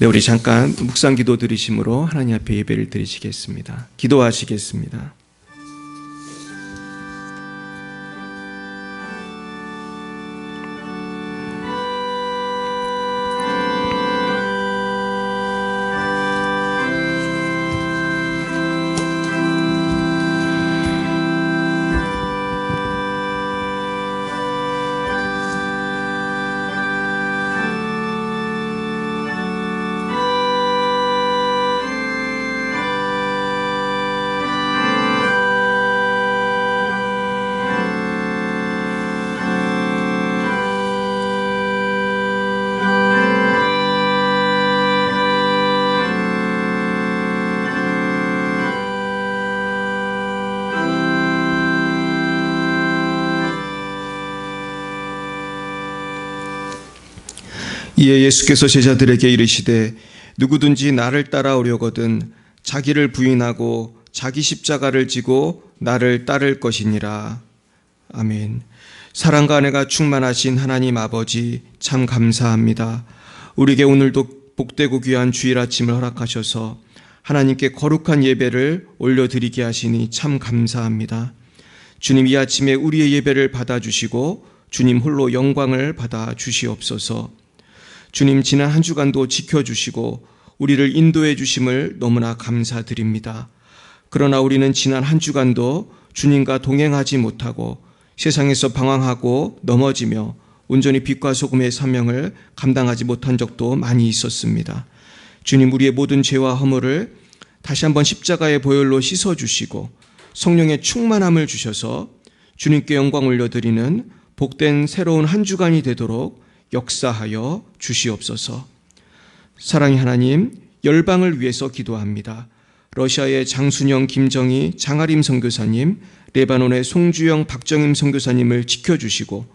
네, 우리 잠깐 묵상 기도 드리심으로 하나님 앞에 예배를 드리시겠습니다. 기도하시겠습니다. 이에 예수께서 제자들에게 이르시되 누구든지 나를 따라오려거든 자기를 부인하고 자기 십자가를 지고 나를 따를 것이니라. 아멘. 사랑과 은혜가 충만하신 하나님 아버지, 참 감사합니다. 우리에게 오늘도 복되고 귀한 주일 아침을 허락하셔서 하나님께 거룩한 예배를 올려드리게 하시니 참 감사합니다. 주님, 이 아침에 우리의 예배를 받아주시고 주님 홀로 영광을 받아 주시옵소서. 주님, 지난 한 주간도 지켜주시고 우리를 인도해 주심을 너무나 감사드립니다. 그러나 우리는 지난 한 주간도 주님과 동행하지 못하고 세상에서 방황하고 넘어지며 온전히 빛과 소금의 사명을 감당하지 못한 적도 많이 있었습니다. 주님, 우리의 모든 죄와 허물을 다시 한번 십자가의 보혈로 씻어주시고 성령의 충만함을 주셔서 주님께 영광 올려드리는 복된 새로운 한 주간이 되도록 역사하여 주시옵소서. 사랑의 하나님, 열방을 위해서 기도합니다. 러시아의 장순영, 김정희, 장아림 선교사님, 레바논의 송주영, 박정임 선교사님을 지켜주시고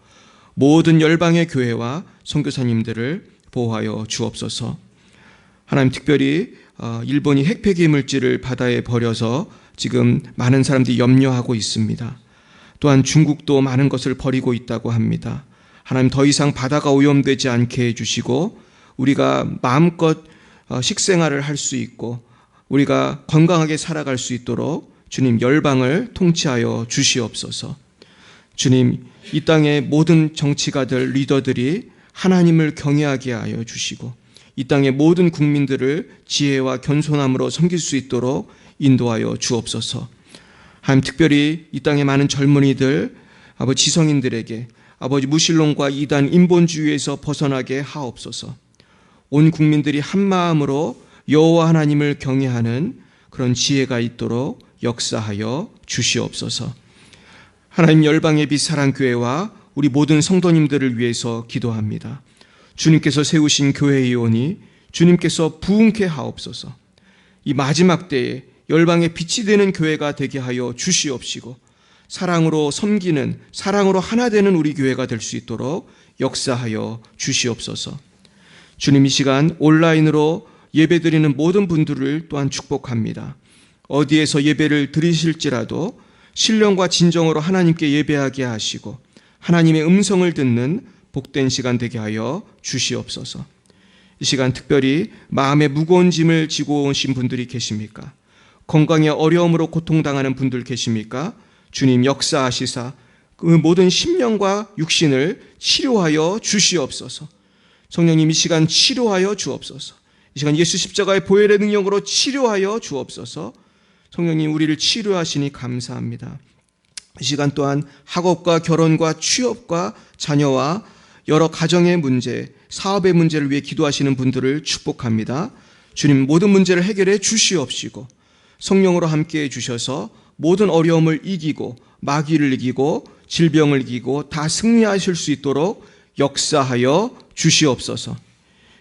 모든 열방의 교회와 선교사님들을 보호하여 주옵소서. 하나님, 특별히 일본이 핵폐기 물질을 바다에 버려서 지금 많은 사람들이 염려하고 있습니다. 또한 중국도 많은 것을 버리고 있다고 합니다. 하나님, 더 이상 바다가 오염되지 않게 해주시고 우리가 마음껏 식생활을 할 수 있고 우리가 건강하게 살아갈 수 있도록 주님 열방을 통치하여 주시옵소서. 주님, 이 땅의 모든 정치가들, 리더들이 하나님을 경외하게 하여 주시고 이 땅의 모든 국민들을 지혜와 겸손함으로 섬길 수 있도록 인도하여 주옵소서. 하나님, 특별히 이 땅의 많은 젊은이들, 아버지 지성인들에게 아버지 무신론과 이단 인본주의에서 벗어나게 하옵소서. 온 국민들이 한 마음으로 여호와 하나님을 경외하는 그런 지혜가 있도록 역사하여 주시옵소서. 하나님, 열방의 빛 사랑교회와 우리 모든 성도님들을 위해서 기도합니다. 주님께서 세우신 교회의 요원이 주님께서 부흥케 하옵소서. 이 마지막 때에 열방의 빛이 되는 교회가 되게 하여 주시옵시고 사랑으로 섬기는, 사랑으로 하나 되는 우리 교회가 될 수 있도록 역사하여 주시옵소서. 주님, 이 시간 온라인으로 예배드리는 모든 분들을 또한 축복합니다. 어디에서 예배를 드리실지라도 신령과 진정으로 하나님께 예배하게 하시고 하나님의 음성을 듣는 복된 시간 되게 하여 주시옵소서. 이 시간 특별히 마음에 무거운 짐을 지고 오신 분들이 계십니까? 건강에 어려움으로 고통당하는 분들 계십니까? 주님, 역사하시사 그 모든 심령과 육신을 치료하여 주시옵소서. 성령님, 이 시간 치료하여 주옵소서. 이 시간 예수 십자가의 보혈의 능력으로 치료하여 주옵소서. 성령님, 우리를 치료하시니 감사합니다. 이 시간 또한 학업과 결혼과 취업과 자녀와 여러 가정의 문제, 사업의 문제를 위해 기도하시는 분들을 축복합니다. 주님, 모든 문제를 해결해 주시옵시고 성령으로 함께해 주셔서 모든 어려움을 이기고 마귀를 이기고 질병을 이기고 다 승리하실 수 있도록 역사하여 주시옵소서.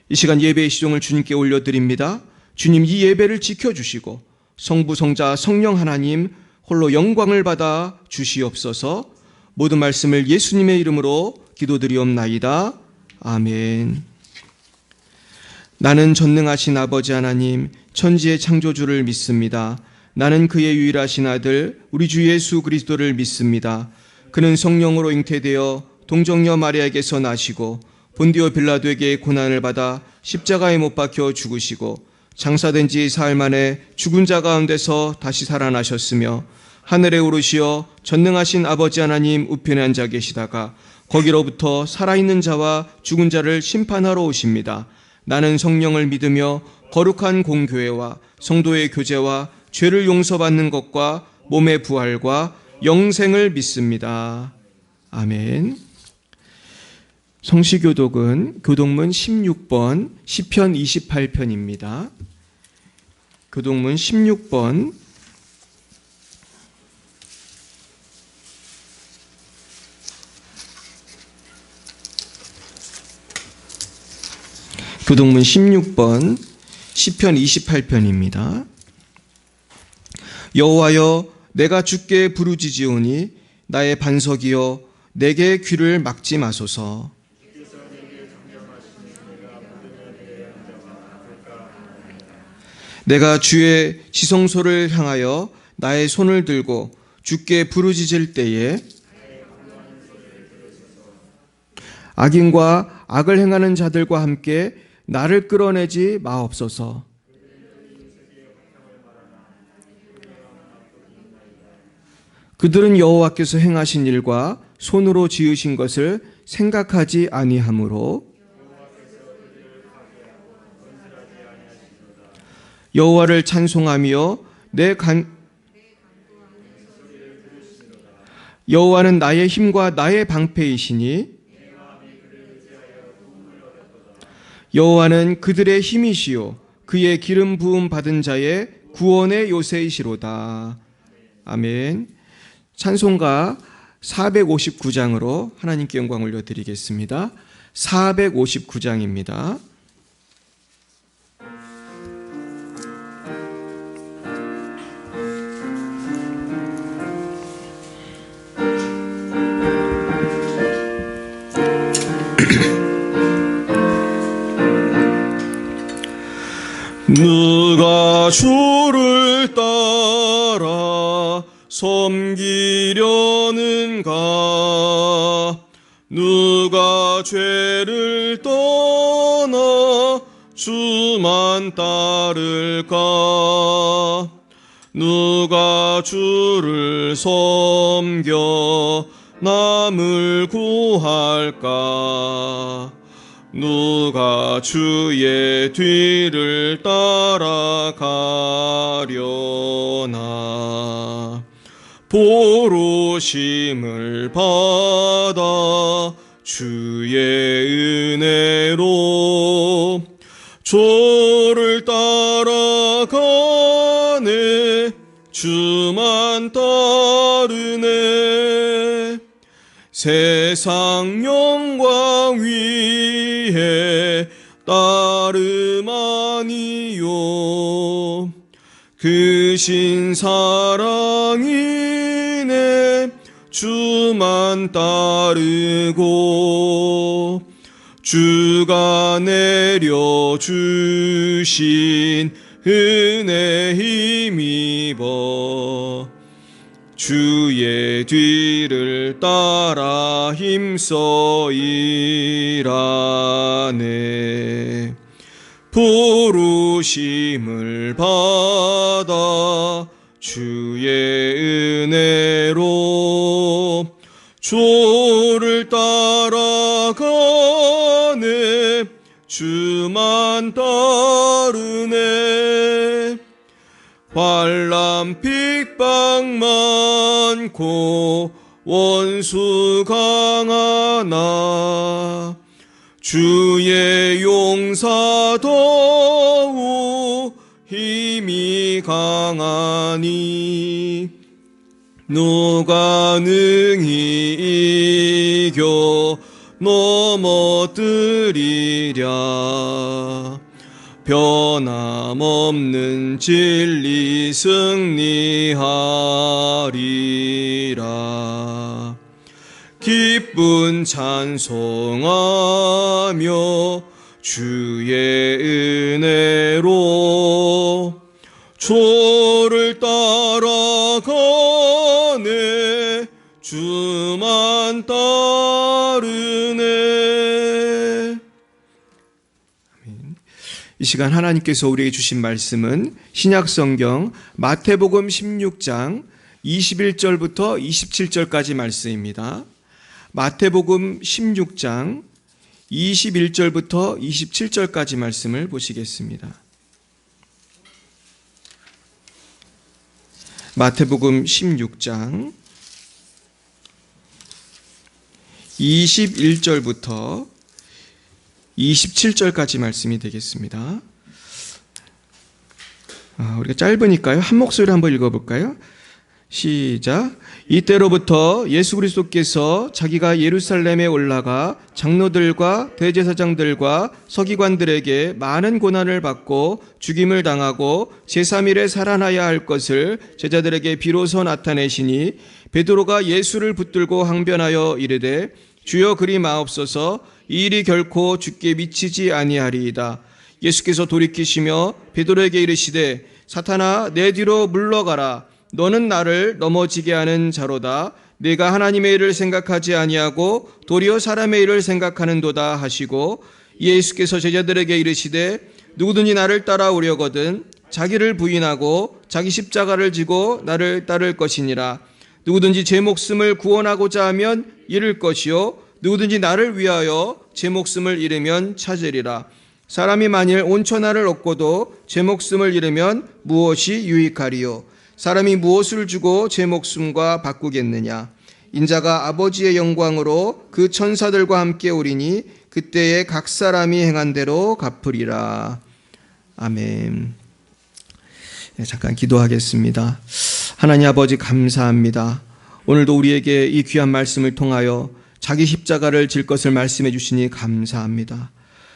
이 시간 예배의 시종을 주님께 올려드립니다. 주님, 이 예배를 지켜주시고 성부, 성자, 성령 하나님 홀로 영광을 받아 주시옵소서. 모든 말씀을 예수님의 이름으로 기도드리옵나이다. 아멘. 나는 전능하신 아버지 하나님, 천지의 창조주를 믿습니다. 나는 그의 유일하신 아들 우리 주 예수 그리스도를 믿습니다. 그는 성령으로 잉태되어 동정녀 마리아에게서 나시고 본디오 빌라도에게 고난을 받아 십자가에 못 박혀 죽으시고 장사된 지 사흘 만에 죽은 자 가운데서 다시 살아나셨으며 하늘에 오르시어 전능하신 아버지 하나님 우편에 앉아 계시다가 거기로부터 살아있는 자와 죽은 자를 심판하러 오십니다. 나는 성령을 믿으며 거룩한 공교회와 성도의 교제와 죄를 용서받는 것과 몸의 부활과 영생을 믿습니다. 아멘. 성시교독은 교독문 16번 시편 28편입니다. 교독문 16번 교독문 16번 시편 28편입니다. 여호와여 내가 주께 부르짖으오니 나의 반석이여 내게 귀를 막지 마소서. 내가 주의 지성소를 향하여 나의 손을 들고 주께 부르짖을 때에 악인과 악을 행하는 자들과 함께 나를 끌어내지 마옵소서. 그들은 여호와께서 행하신 일과 손으로 지으신 것을 생각하지 아니하므로 여호와를 찬송하며 여호와는 나의 힘과 나의 방패이시니 여호와는 그들의 힘이시요 그의 기름 부음 받은 자의 구원의 요새이시로다. 아멘. 찬송가 459장으로 하나님께 영광 올려드리겠습니다. 459장입니다. 누가 주를 따라 섬기려는가? 누가 죄를 떠나 주만 따를까? 누가 주를 섬겨 남을 구할까? 누가 주의 뒤를 따라가려나? 부르심을 받아 주의 은혜로 주를 따라가네. 주만 따르네. 세상 영광 위에 따름 아니요 그 신 사랑이네. 주만 따르고 주가 내려주신 은혜 힘입어 주의 뒤를 따라 힘써 일하네. 부르심을 받아 주의 은혜로 주를 따라가네. 주만 따르네. 환난 핍박 많고 원수 강하나 주의 용사 더욱 힘이 강하니 누가 능히 이겨 넘어뜨리랴. 변함없는 진리 승리하리라. 기쁜 찬송하며 주의 은혜로 주를 따라가네. 주만 따르네. 아멘. 이 시간 하나님께서 우리에게 주신 말씀은 신약성경 마태복음 16장 21절부터 27절까지 말씀입니다. 마태복음 16장 21절부터 27절까지 말씀을 보시겠습니다. 마태복음 16장 21절부터 27절까지 말씀이 되겠습니다. 우리가 짧으니까요. 한 목소리로 한번 읽어볼까요? 시작. 이때로부터 예수 그리스도께서 자기가 예루살렘에 올라가 장로들과 대제사장들과 서기관들에게 많은 고난을 받고 죽임을 당하고 제3일에 살아나야 할 것을 제자들에게 비로소 나타내시니 베드로가 예수를 붙들고 항변하여 이르되 주여 그리 마옵소서 이 일이 결코 주께 미치지 아니하리이다. 예수께서 돌이키시며 베드로에게 이르시되 사탄아 내 뒤로 물러가라. 너는 나를 넘어지게 하는 자로다. 내가 하나님의 일을 생각하지 아니하고 도리어 사람의 일을 생각하는도다 하시고 예수께서 제자들에게 이르시되 누구든지 나를 따라오려거든 자기를 부인하고 자기 십자가를 지고 나를 따를 것이니라. 누구든지 제 목숨을 구원하고자 하면 잃을 것이요 누구든지 나를 위하여 제 목숨을 잃으면 찾으리라. 사람이 만일 온 천하를 얻고도 제 목숨을 잃으면 무엇이 유익하리요? 사람이 무엇을 주고 제 목숨과 바꾸겠느냐? 인자가 아버지의 영광으로 그 천사들과 함께 오리니 그때에 각 사람이 행한 대로 갚으리라. 아멘. 잠깐 기도하겠습니다. 하나님 아버지 감사합니다. 오늘도 우리에게 이 귀한 말씀을 통하여 자기 십자가를 질 것을 말씀해 주시니 감사합니다.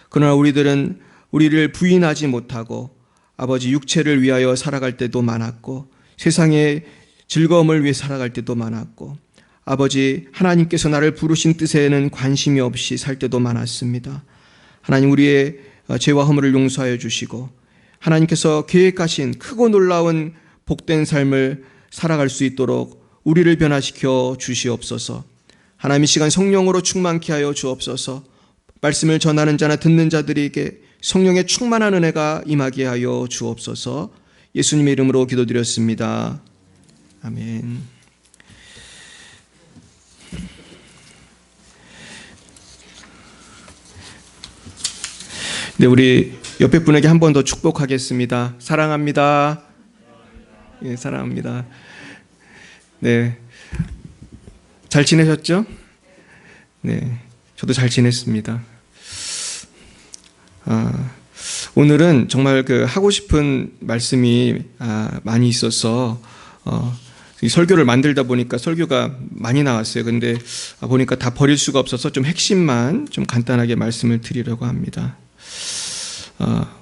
그러나 우리들은 우리를 부인하지 못하고 아버지 육체를 위하여 살아갈 때도 많았고 세상의 즐거움을 위해 살아갈 때도 많았고 아버지 하나님께서 나를 부르신 뜻에는 관심이 없이 살 때도 많았습니다. 하나님 우리의 죄와 허물을 용서하여 주시고 하나님께서 계획하신 크고 놀라운 복된 삶을 살아갈 수 있도록 우리를 변화시켜 주시옵소서. 하나님 이 시간 성령으로 충만케 하여 주옵소서. 말씀을 전하는 자나 듣는 자들에게 성령의 충만한 은혜가 임하게 하여 주옵소서. 예수님의 이름으로 기도드렸습니다. 아멘. 네, 우리 옆에 분에게 한 번 더 축복하겠습니다. 사랑합니다. 예, 사랑합니다. 네, 잘 지내셨죠? 네, 저도 잘 지냈습니다. 오늘은 정말 하고 싶은 말씀이 많이 있어서 이 설교를 만들다 보니까 설교가 많이 나왔어요. 근데 보니까 다 버릴 수가 없어서 좀 핵심만 좀 간단하게 말씀을 드리려고 합니다.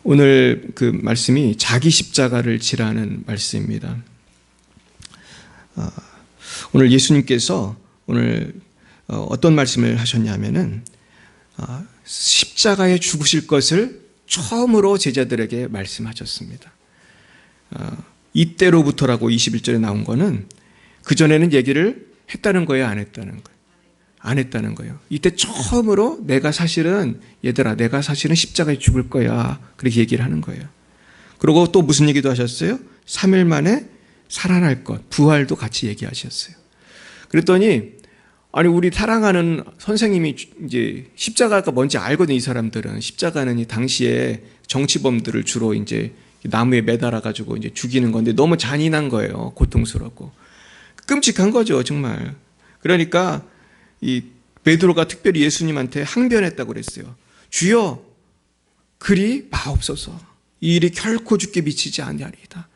오늘 그 말씀이 자기 십자가를 지라는 말씀입니다. 오늘 예수님께서 오늘 어떤 말씀을 하셨냐면은 십자가에 죽으실 것을 처음으로 제자들에게 말씀하셨습니다. 이때로부터라고 21절에 나온 거는 그전에는 얘기를 했다는 거예요, 안 했다는 거예요? 안 했다는 거예요. 이때 처음으로 내가 사실은 십자가에 죽을 거야. 그렇게 얘기를 하는 거예요. 그리고 또 무슨 얘기도 하셨어요? 3일 만에 살아날 것, 부활도 같이 얘기하셨어요. 그랬더니 아니 우리 사랑하는 선생님이 이제 십자가가 뭔지 알거든. 이 사람들은 십자가는 이 당시에 정치범들을 주로 이제 나무에 매달아 가지고 이제 죽이는 건데 너무 잔인한 거예요. 고통스럽고 끔찍한 거죠, 정말. 그러니까 이 베드로가 특별히 예수님한테 항변했다고 그랬어요. 주여 그리 마옵소서. 이 일이 결코 주께 미치지 아니하리이다.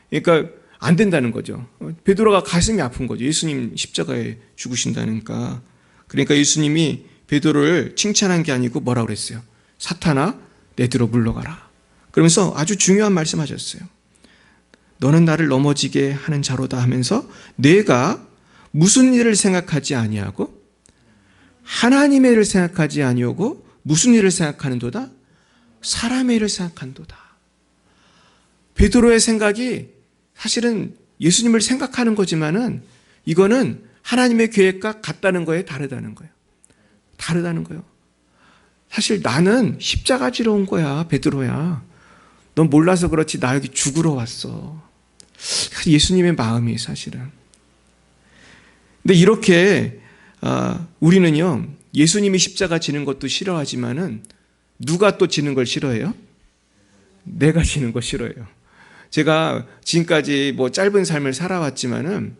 그러니까 안 된다는 거죠. 베드로가 가슴이 아픈 거죠. 예수님 십자가에 죽으신다니까. 그러니까 예수님이 베드로를 칭찬한 게 아니고 뭐라고 그랬어요? 사탄아 내 뒤로 물러가라. 그러면서 아주 중요한 말씀하셨어요. 너는 나를 넘어지게 하는 자로다 하면서 내가 무슨 일을 생각하지 아니하고 하나님의 일을 생각하지 아니하고 무슨 일을 생각하는도다? 사람의 일을 생각한도다. 베드로의 생각이 사실은 예수님을 생각하는 거지만은 이거는 하나님의 계획과 같다는 거예요, 다르다는 거예요. 다르다는 거예요. 사실 나는 십자가 지러 온 거야, 베드로야. 넌 몰라서 그렇지 나 여기 죽으러 왔어. 예수님의 마음이 사실은. 근데 이렇게 우리는요, 예수님이 십자가 지는 것도 싫어하지만은 누가 또 지는 걸 싫어해요? 내가 지는 거 싫어해요. 제가 지금까지 뭐 짧은 삶을 살아왔지만은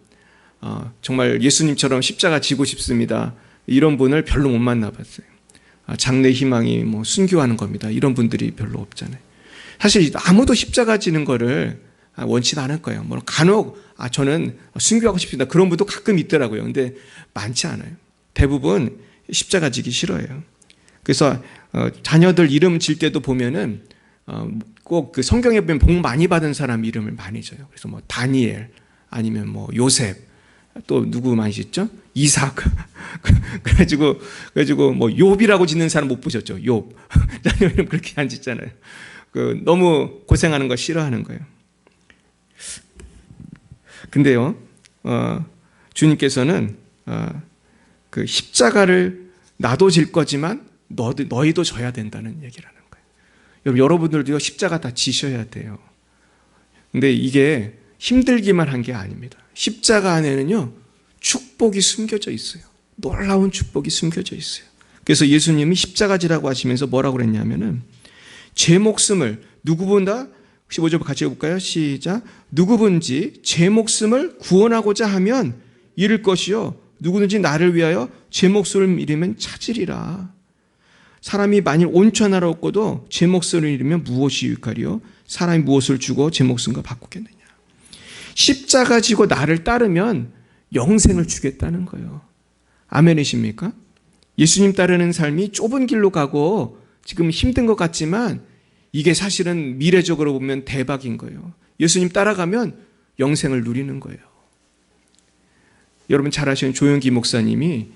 정말 예수님처럼 십자가 지고 싶습니다, 이런 분을 별로 못 만나봤어요. 장래 희망이 뭐 순교하는 겁니다, 이런 분들이 별로 없잖아요. 사실 아무도 십자가 지는 거를 원치 않을 거예요. 뭐 간혹 저는 순교하고 싶습니다, 그런 분도 가끔 있더라고요. 근데 많지 않아요. 대부분 십자가 지기 싫어해요. 그래서 자녀들 이름 질 때도 보면은 꼭 그 성경에 보면 복 많이 받은 사람 이름을 많이 져요. 그래서 뭐 다니엘, 아니면 뭐 요셉, 또 누구 많이 짓죠? 이삭. 그래가지고 뭐 욥이라고 짓는 사람 못 보셨죠? 욥. 자녀 이름 그렇게 안 짓잖아요. 너무 고생하는 거 싫어하는 거예요. 근데요, 주님께서는 그 십자가를 나도 질 거지만 너희도 져야 된다는 얘기를 하는 거예요. 여러분들도요, 십자가 다 지셔야 돼요. 근데 이게 힘들기만 한 게 아닙니다. 십자가 안에는요, 축복이 숨겨져 있어요. 놀라운 축복이 숨겨져 있어요. 그래서 예수님이 십자가 지라고 하시면서 뭐라고 그랬냐면은, 제 목숨을 누구보다, 15절 같이 해볼까요? 시작. 누구든지 제 목숨을 구원하고자 하면 잃을 것이요, 누구든지 나를 위하여 제 목숨을 잃으면 찾으리라. 사람이 만일 온천하러 없고도 제 목숨을 잃으면 무엇이 유익하리요? 사람이 무엇을 주고 제 목숨과 바꾸겠느냐. 십자가 지고 나를 따르면 영생을 주겠다는 거예요. 아멘이십니까? 예수님 따르는 삶이 좁은 길로 가고 지금 힘든 것 같지만 이게 사실은 미래적으로 보면 대박인 거예요. 예수님 따라가면 영생을 누리는 거예요. 여러분 잘 아시는 조영기 목사님이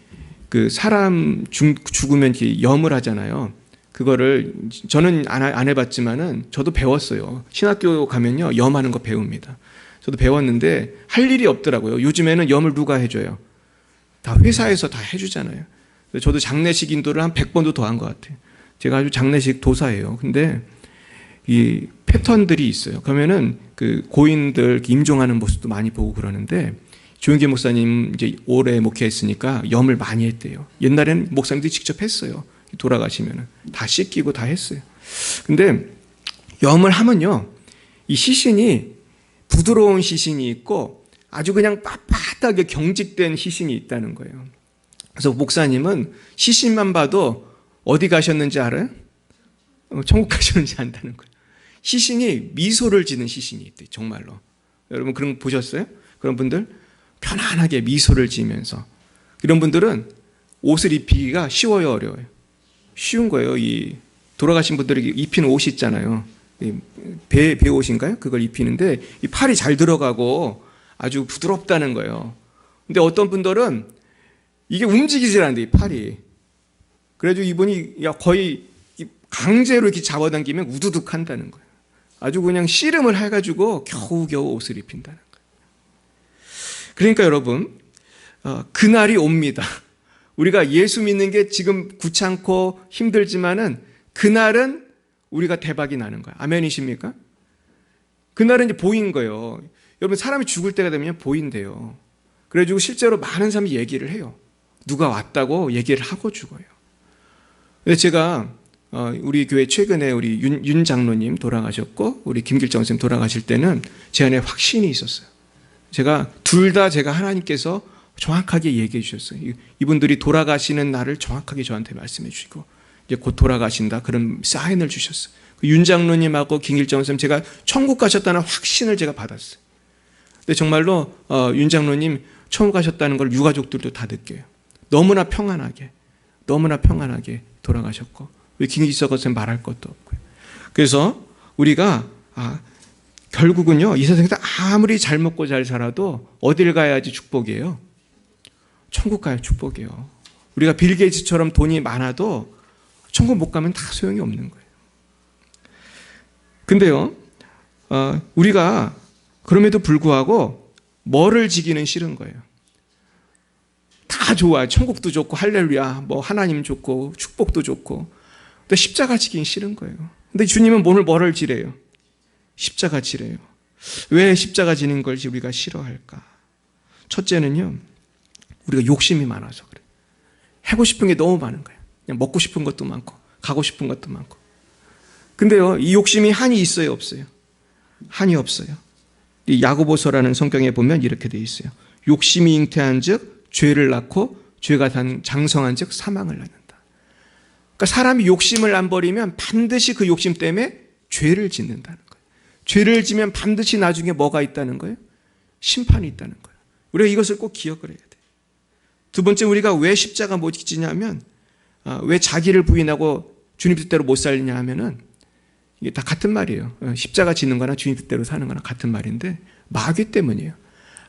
그 사람 죽으면 염을 하잖아요. 그거를 저는 안 해봤지만은 저도 배웠어요. 신학교 가면요, 염하는 거 배웁니다. 저도 배웠는데 할 일이 없더라고요. 요즘에는 염을 누가 해줘요? 다 회사에서 다 해주잖아요. 저도 장례식 인도를 한 100번도 더 한 것 같아요. 제가 아주 장례식 도사예요. 근데 이 패턴들이 있어요. 그러면은 그 고인들 임종하는 모습도 많이 보고 그러는데, 조영기 목사님 이제 오래 목회했으니까 염을 많이 했대요. 옛날에는 목사님들이 직접 했어요. 돌아가시면은 다 씻기고 다 했어요. 근데 염을 하면요, 이 시신이 부드러운 시신이 있고 아주 그냥 빳빳하게 경직된 시신이 있다는 거예요. 그래서 목사님은 시신만 봐도 어디 가셨는지 알아요? 천국 가셨는지 안다는 거예요. 시신이 미소를 지는 시신이 있대요. 정말로. 여러분 그런 거 보셨어요? 그런 분들 편안하게 미소를 지으면서. 이런 분들은 옷을 입히기가 쉬워요, 어려워요? 쉬운 거예요. 이 돌아가신 분들에게 입히는 옷이 있잖아요. 배 옷인가요? 그걸 입히는데 이 팔이 잘 들어가고 아주 부드럽다는 거예요. 근데 어떤 분들은 이게 움직이질 않는데, 이 팔이. 그래가지고 이분이 거의 강제로 이렇게 잡아당기면 우두둑 한다는 거예요. 아주 그냥 씨름을 해가지고 겨우겨우 옷을 입힌다는 거예요. 그러니까 여러분, 그날이 옵니다. 우리가 예수 믿는 게 지금 귀찮고 힘들지만은 그날은 우리가 대박이 나는 거야. 아멘이십니까? 그날은 이제 보인 거예요. 여러분 사람이 죽을 때가 되면 보인대요. 그래가지고 실제로 많은 사람이 얘기를 해요. 누가 왔다고 얘기를 하고 죽어요. 근데 제가 우리 교회 최근에 우리 윤 장로님 돌아가셨고 우리 김길정 선생님 돌아가실 때는 제 안에 확신이 있었어요. 제가 둘 다 제가 하나님께서 정확하게 얘기해 주셨어요. 이분들이 돌아가시는 날을 정확하게 저한테 말씀해 주시고 이제 곧 돌아가신다, 그런 사인을 주셨어요. 윤 장로님하고 김길정 선생님 제가 천국 가셨다는 확신을 제가 받았어요. 근데 정말로 윤 장로님 천국 가셨다는 걸 유가족들도 다 느껴요. 너무나 평안하게 돌아가셨고 우리 김길정 선생님 말할 것도 없고요. 그래서 우리가 결국은요, 이 세상에서 아무리 잘 먹고 잘 살아도 어딜 가야지 축복이에요? 천국 가야 축복이에요. 우리가 빌 게이츠처럼 돈이 많아도 천국 못 가면 다 소용이 없는 거예요. 근데요, 우리가 그럼에도 불구하고 뭐를 지기는 싫은 거예요. 다 좋아요. 천국도 좋고 할렐루야, 뭐 하나님 좋고 축복도 좋고. 근데 십자가 지긴 싫은 거예요. 근데 주님은 오늘 뭐를 지래요? 십자가 지래요. 왜 십자가 지는 걸 우리가 싫어할까? 첫째는요, 우리가 욕심이 많아서 그래요. 하고 싶은 게 너무 많은 거예요. 그냥 먹고 싶은 것도 많고 가고 싶은 것도 많고. 근데요, 이 욕심이 한이 있어요, 없어요? 한이 없어요. 이 야고보서라는 성경에 보면 이렇게 되어 있어요. 욕심이 잉태한즉 죄를 낳고 죄가 장성한즉 사망을 낳는다. 그러니까 사람이 욕심을 안 버리면 반드시 그 욕심 때문에 죄를 짓는다는 거예요. 죄를 지면 반드시 나중에 뭐가 있다는 거예요? 심판이 있다는 거예요. 우리가 이것을 꼭 기억을 해야 돼요. 두 번째, 우리가 왜 십자가 못 지냐면, 왜 자기를 부인하고 주님 뜻대로 못 살리냐 하면은, 이게 다 같은 말이에요. 십자가 지는 거나 주님 뜻대로 사는 거나 같은 말인데, 마귀 때문이에요.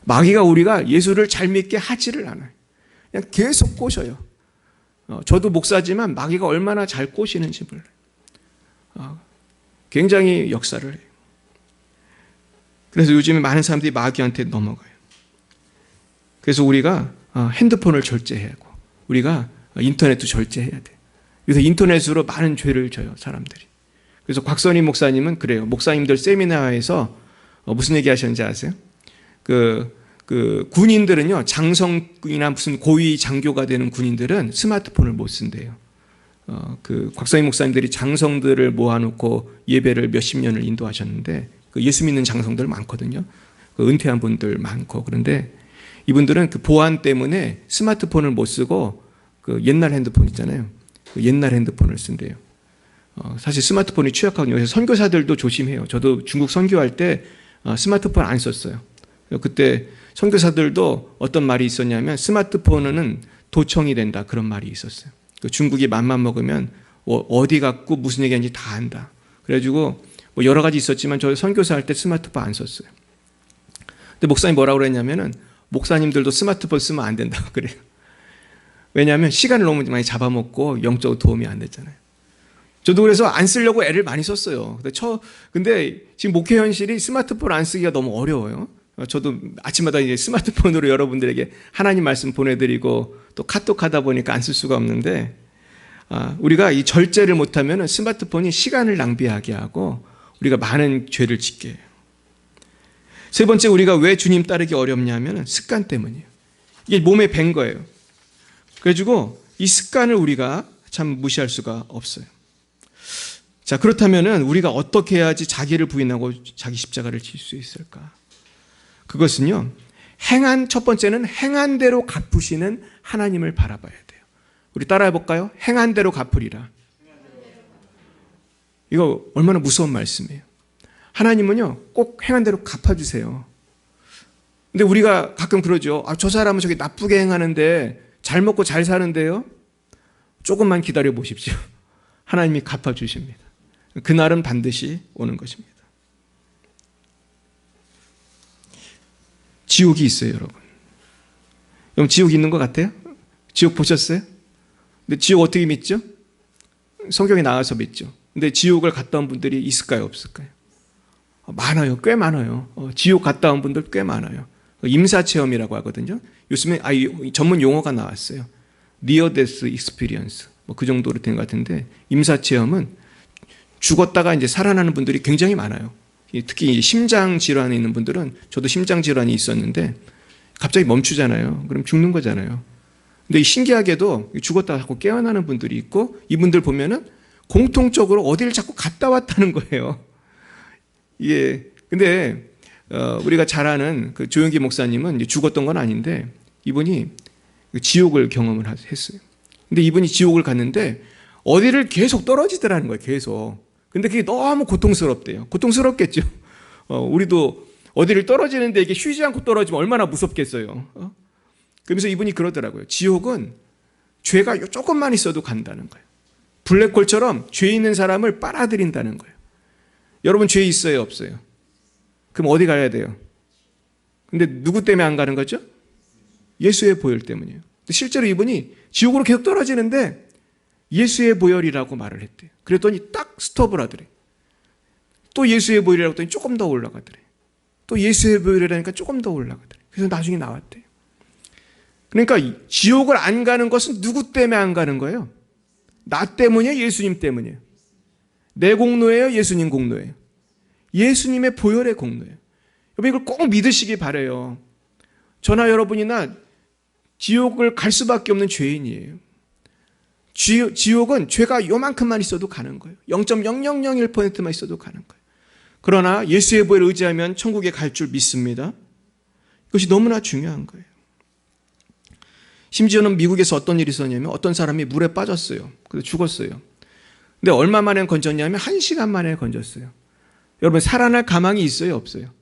마귀가 우리가 예수를 잘 믿게 하지를 않아요. 그냥 계속 꼬셔요. 저도 목사지만 마귀가 얼마나 잘 꼬시는지 몰라요. 굉장히 역사를 해요. 그래서 요즘에 많은 사람들이 마귀한테 넘어가요. 그래서 우리가 핸드폰을 절제해야 하고, 우리가 인터넷도 절제해야 돼요. 그래서 인터넷으로 많은 죄를 져요, 사람들이. 그래서 곽선희 목사님은 그래요. 목사님들 세미나에서 무슨 얘기 하셨는지 아세요? 군인들은요, 장성이나 무슨 고위 장교가 되는 군인들은 스마트폰을 못 쓴대요. 곽선희 목사님들이 장성들을 모아놓고 예배를 몇십 년을 인도하셨는데, 예수 믿는 장성들 많거든요. 은퇴한 분들 많고. 그런데 이분들은 그 보안 때문에 스마트폰을 못 쓰고 옛날 핸드폰 있잖아요. 옛날 핸드폰을 쓴대요. 사실 스마트폰이 취약하거든요. 그래서 선교사들도 조심해요. 저도 중국 선교할 때 스마트폰 안 썼어요. 그때 선교사들도 어떤 말이 있었냐면, 스마트폰은 도청이 된다, 그런 말이 있었어요. 중국이 맘만 먹으면 어디 갔고 무슨 얘기하는지 다 안다. 그래가지고 뭐 여러 가지 있었지만 저 선교사 할 때 스마트폰 안 썼어요. 근데 목사님 뭐라고 그랬냐면은, 목사님들도 스마트폰 쓰면 안 된다고 그래요. 왜냐하면 시간을 너무 많이 잡아먹고 영적으로 도움이 안 됐잖아요. 저도 그래서 안 쓰려고 애를 많이 썼어요. 근데 지금 목회 현실이 스마트폰 안 쓰기가 너무 어려워요. 저도 아침마다 이제 스마트폰으로 여러분들에게 하나님 말씀 보내드리고 또 카톡 하다 보니까 안 쓸 수가 없는데, 우리가 이 절제를 못하면 스마트폰이 시간을 낭비하게 하고 우리가 많은 죄를 짓게 해요. 세 번째, 우리가 왜 주님 따르기 어렵냐면 습관 때문이에요. 이게 몸에 밴 거예요. 그래가지고 이 습관을 우리가 참 무시할 수가 없어요. 자, 그렇다면 우리가 어떻게 해야지 자기를 부인하고 자기 십자가를 질 수 있을까? 그것은요, 첫 번째는 행한 대로 갚으시는 하나님을 바라봐야 돼요. 우리 따라해 볼까요? 행한 대로 갚으리라. 이거 얼마나 무서운 말씀이에요. 하나님은요, 꼭 행한 대로 갚아주세요. 근데 우리가 가끔 그러죠. 저 사람은 저기 나쁘게 행하는데 잘 먹고 잘 사는데요. 조금만 기다려 보십시오. 하나님이 갚아주십니다. 그날은 반드시 오는 것입니다. 지옥이 있어요, 여러분. 여러분, 지옥이 있는 것 같아요? 지옥 보셨어요? 근데 지옥 어떻게 믿죠? 성경에 나와서 믿죠. 근데 지옥을 갔다 온 분들이 있을까요, 없을까요? 많아요. 꽤 많아요. 지옥 갔다 온 분들 꽤 많아요. 임사체험이라고 하거든요. 요즘에 전문 용어가 나왔어요. Near Death Experience. 그 정도로 된 것 같은데, 임사체험은 죽었다가 이제 살아나는 분들이 굉장히 많아요. 특히 심장 질환이 있는 분들은, 저도 심장 질환이 있었는데 갑자기 멈추잖아요. 그럼 죽는 거잖아요. 근데 신기하게도 죽었다가 자꾸 깨어나는 분들이 있고, 이분들 보면은 공통적으로 어디를 자꾸 갔다 왔다는 거예요. 근데 우리가 잘 아는 그 조영기 목사님은 이제 죽었던 건 아닌데, 이분이 지옥을 경험을 했어요. 근데 이분이 지옥을 갔는데 어디를 계속 떨어지더라는 거예요. 계속. 근데 그게 너무 고통스럽대요. 고통스럽겠죠. 우리도 어디를 떨어지는데 이게 쉬지 않고 떨어지면 얼마나 무섭겠어요. 그러면서 이분이 그러더라고요. 지옥은 죄가 조금만 있어도 간다는 거예요. 블랙홀처럼 죄 있는 사람을 빨아들인다는 거예요. 여러분, 죄 있어요, 없어요? 그럼 어디 가야 돼요? 근데 누구 때문에 안 가는 거죠? 예수의 보혈 때문이에요. 실제로 이분이 지옥으로 계속 떨어지는데 예수의 보혈이라고 말을 했대요. 그랬더니 딱 스톱을 하더래. 또 예수의 보혈이라고 했더니 조금 더 올라가더래. 또 예수의 보혈이라니까 조금 더 올라가더래. 그래서 나중에 나왔대요. 그러니까 지옥을 안 가는 것은 누구 때문에 안 가는 거예요? 나 때문이에요? 예수님 때문이에요? 내 공로예요? 예수님 공로예요? 예수님의 보혈의 공로예요. 여러분 이걸 꼭 믿으시기 바라요. 저나 여러분이나 지옥을 갈 수밖에 없는 죄인이에요. 지옥은 죄가 요만큼만 있어도 가는 거예요. 0.0001%만 있어도 가는 거예요. 그러나 예수의 보혈을 의지하면 천국에 갈 줄 믿습니다. 이것이 너무나 중요한 거예요. 심지어는 미국에서 어떤 일이 있었냐면 어떤 사람이 물에 빠졌어요. 그래서 죽었어요. 근데 얼마 만에 건졌냐면 1시간 만에 건졌어요. 여러분 살아날 가망이 있어요? 없어요?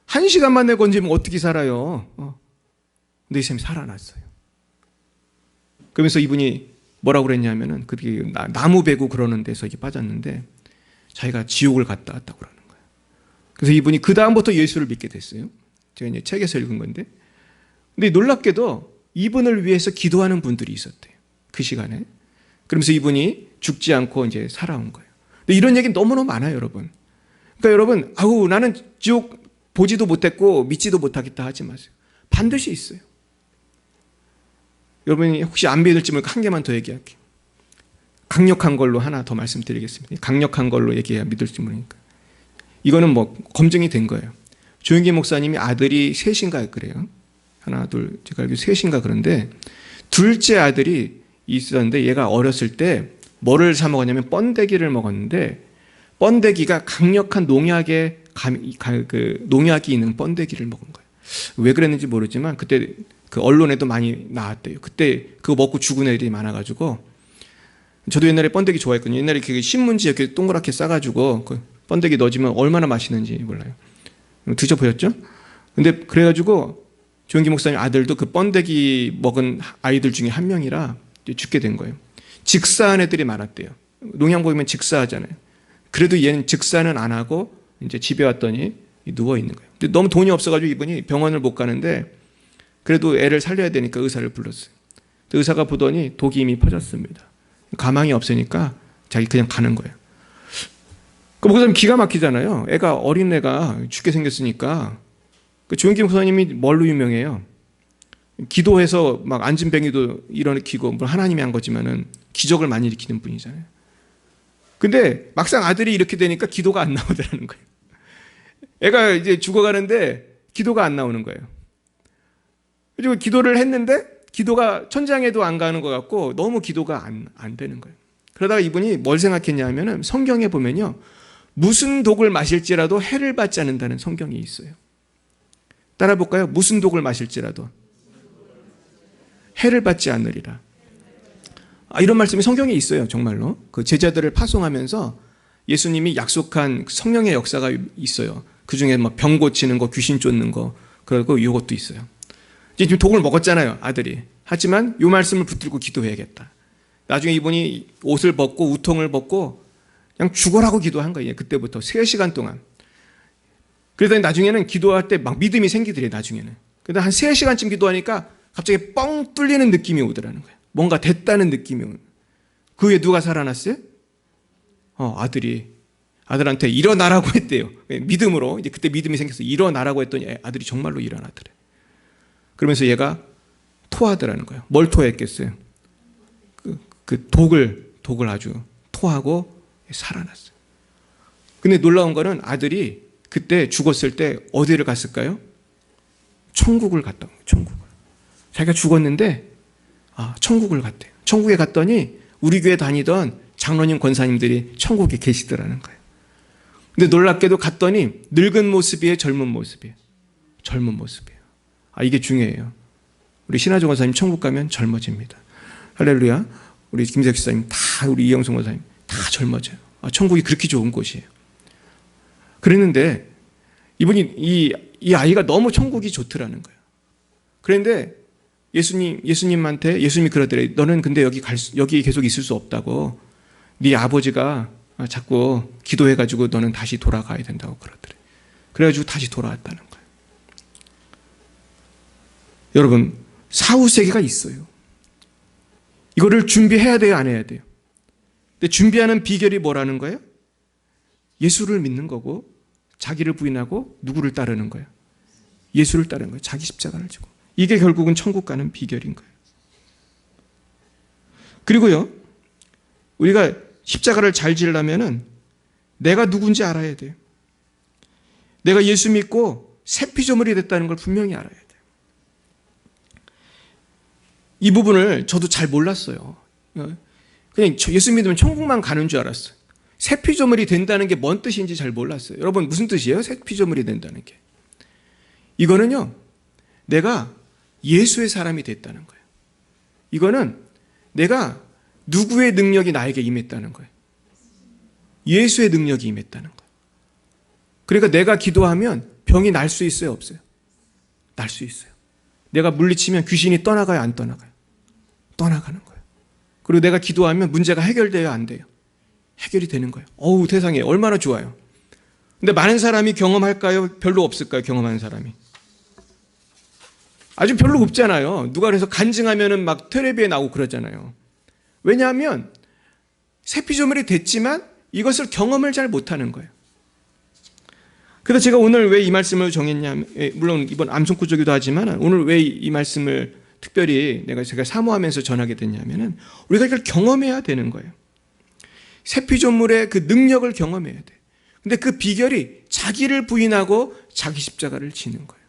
1시간 만에 건지면 어떻게 살아요? 근데 이 사람이 살아났어요. 그러면서 이분이 뭐라고 그랬냐면은 그게 나무 베고 그러는 데서 이렇게 빠졌는데 자기가 지옥을 갔다 왔다고 그러는 거예요. 그래서 이분이 그 다음부터 예수를 믿게 됐어요. 제가 이제 책에서 읽은 건데. 근데 놀랍게도 이분을 위해서 기도하는 분들이 있었대요. 그 시간에. 그러면서 이분이 죽지 않고 이제 살아온 거예요. 근데 이런 얘기 너무너무 많아요, 여러분. 그러니까 여러분, 나는 지옥 보지도 못했고 믿지도 못하겠다 하지 마세요. 반드시 있어요. 여러분이 혹시 안 믿을지 모르니까 한 개만 더 얘기할게요. 강력한 걸로 하나 더 말씀드리겠습니다. 강력한 걸로 얘기해야 믿을지 모르니까. 이거는 뭐 검증이 된 거예요. 조영기 목사님이 아들이 셋인가 그래요. 하나, 둘, 제가 알기로 셋인가 그런데 둘째 아들이 있었는데 얘가 어렸을 때 뭐를 사 먹었냐면 번데기를 먹었는데 번데기가 강력한 농약이 있는 번데기를 먹은 거예요. 왜 그랬는지 모르지만 그때 그 언론에도 많이 나왔대요. 그때 그거 먹고 죽은 애들이 많아가지고 저도 옛날에 번데기 좋아했거든요. 옛날에 그 신문지에 이렇게 동그랗게 싸가지고 그 번데기 넣어주면 얼마나 맛있는지 몰라요. 드셔보셨죠? 근데 그래가지고 조영기 목사님 아들도 그 번데기 먹은 아이들 중에 한 명이라 죽게 된 거예요. 직사한 애들이 많았대요. 농양 보이면 직사하잖아요. 그래도 얘는 직사는 안 하고 이제 집에 왔더니 누워 있는 거예요. 근데 너무 돈이 없어가지고 이분이 병원을 못 가는데 그래도 애를 살려야 되니까 의사를 불렀어요. 의사가 보더니 독이 이미 퍼졌습니다. 가망이 없으니까 자기 그냥 가는 거예요. 그 목사님 기가 막히잖아요. 어린 애가 죽게 생겼으니까. 그 조영기 목사님이 뭘로 유명해요? 기도해서 막 안진뱅이도 일으키고 뭐 하나님이 한 거지만은 기적을 많이 일으키는 분이잖아요. 근데 막상 아들이 이렇게 되니까 기도가 안 나오더라는 거예요. 애가 이제 죽어가는데 기도가 안 나오는 거예요. 그리고 기도를 했는데 기도가 천장에도 안 가는 것 같고 너무 기도가 안 되는 거예요. 그러다가 이분이 뭘 생각했냐 하면은 성경에 보면요. 무슨 독을 마실지라도 해를 받지 않는다는 성경이 있어요. 따라 볼까요? 무슨 독을 마실지라도 해를 받지 않으리라. 이런 말씀이 성경에 있어요. 정말로. 그 제자들을 파송하면서 예수님이 약속한 성령의 역사가 있어요. 그중에 막 병 고치는 거, 귀신 쫓는 거, 그리고 이것도 있어요. 이제 지금 독을 먹었잖아요, 아들이. 하지만 이 말씀을 붙들고 기도해야겠다. 나중에 이분이 옷을 벗고 우통을 벗고 그냥 죽어라고 기도한 거예요. 그때부터 3시간 동안. 그러더니 나중에는 기도할 때 막 믿음이 생기더래요, 나중에는. 그런데 한 3시간쯤 기도하니까 갑자기 뻥 뚫리는 느낌이 오더라는 거예요. 뭔가 됐다는 느낌이 오는 거예요. 그 후에 누가 살아났어요? 아들한테 일어나라고 했대요. 믿음으로. 이제 그때 믿음이 생겨서 일어나라고 했더니 아들이 정말로 일어나더래. 그러면서 얘가 토하더라는 거예요. 뭘 토했겠어요? 그 독을 아주 토하고 살아났어요. 근데 놀라운 거는 아들이 그때 죽었을 때 어디를 갔을까요? 천국을 갔다. 천국을. 자기가 죽었는데 천국을 갔대요. 천국에 갔더니 우리 교회 다니던 장로님 권사님들이 천국에 계시더라는 거예요. 근데 놀랍게도 갔더니 늙은 모습이에요, 젊은 모습이에요? 젊은 모습이에요. 이게 중요해요. 우리 신하정 권사님 천국 가면 젊어집니다. 할렐루야. 우리 김재혁 지사님 다, 우리 이영성 권사님 다 젊어져요. 천국이 그렇게 좋은 곳이에요. 그랬는데 이분이 이 아이가 너무 천국이 좋더라는 거예요. 그런데 예수님이 그러더래요. 너는 근데 여기 계속 있을 수 없다고. 네 아버지가 자꾸 기도해가지고 너는 다시 돌아가야 된다고 그러더래요. 그래가지고 다시 돌아왔다는 거예요. 여러분, 사후세계가 있어요. 이거를 준비해야 돼요, 안 해야 돼요? 근데 준비하는 비결이 뭐라는 거예요? 예수를 믿는 거고 자기를 부인하고 누구를 따르는 거예요? 예수를 따르는 거예요. 자기 십자가를 지고. 이게 결국은 천국 가는 비결인 거예요. 그리고요, 우리가 십자가를 잘 지려면은 내가 누군지 알아야 돼요. 내가 예수 믿고 새 피조물이 됐다는 걸 분명히 알아야 돼요. 이 부분을 저도 잘 몰랐어요. 그냥 예수 믿으면 천국만 가는 줄 알았어요. 새 피조물이 된다는 게 뭔 뜻인지 잘 몰랐어요. 여러분 무슨 뜻이에요? 새 피조물이 된다는 게. 이거는요, 내가 예수의 사람이 됐다는 거예요. 이거는 내가 누구의 능력이 나에게 임했다는 거예요. 예수의 능력이 임했다는 거예요. 그러니까 내가 기도하면 병이 날 수 있어요, 없어요? 날 수 있어요. 내가 물리치면 귀신이 떠나가요, 안 떠나가요? 떠나가는 거예요. 그리고 내가 기도하면 문제가 해결돼요, 안 돼요? 해결이 되는 거예요. 어우, 세상에 얼마나 좋아요. 근데 많은 사람이 경험할까요? 별로 없을까요? 경험하는 사람이. 아주 별로 없잖아요. 누가 그래서 간증하면은 막 텔레비에 나오고 그러잖아요. 왜냐하면 새 피조물이 됐지만 이것을 경험을 잘 못하는 거예요. 그래서 제가 오늘 왜 이 말씀을 정했냐면, 물론 이번 암송구조기도 하지만 오늘 왜 이 말씀을 특별히 제가 사모하면서 전하게 됐냐면은 우리가 이걸 경험해야 되는 거예요. 새 피조물의 그 능력을 경험해야 돼. 근데 그 비결이 자기를 부인하고 자기 십자가를 지는 거예요.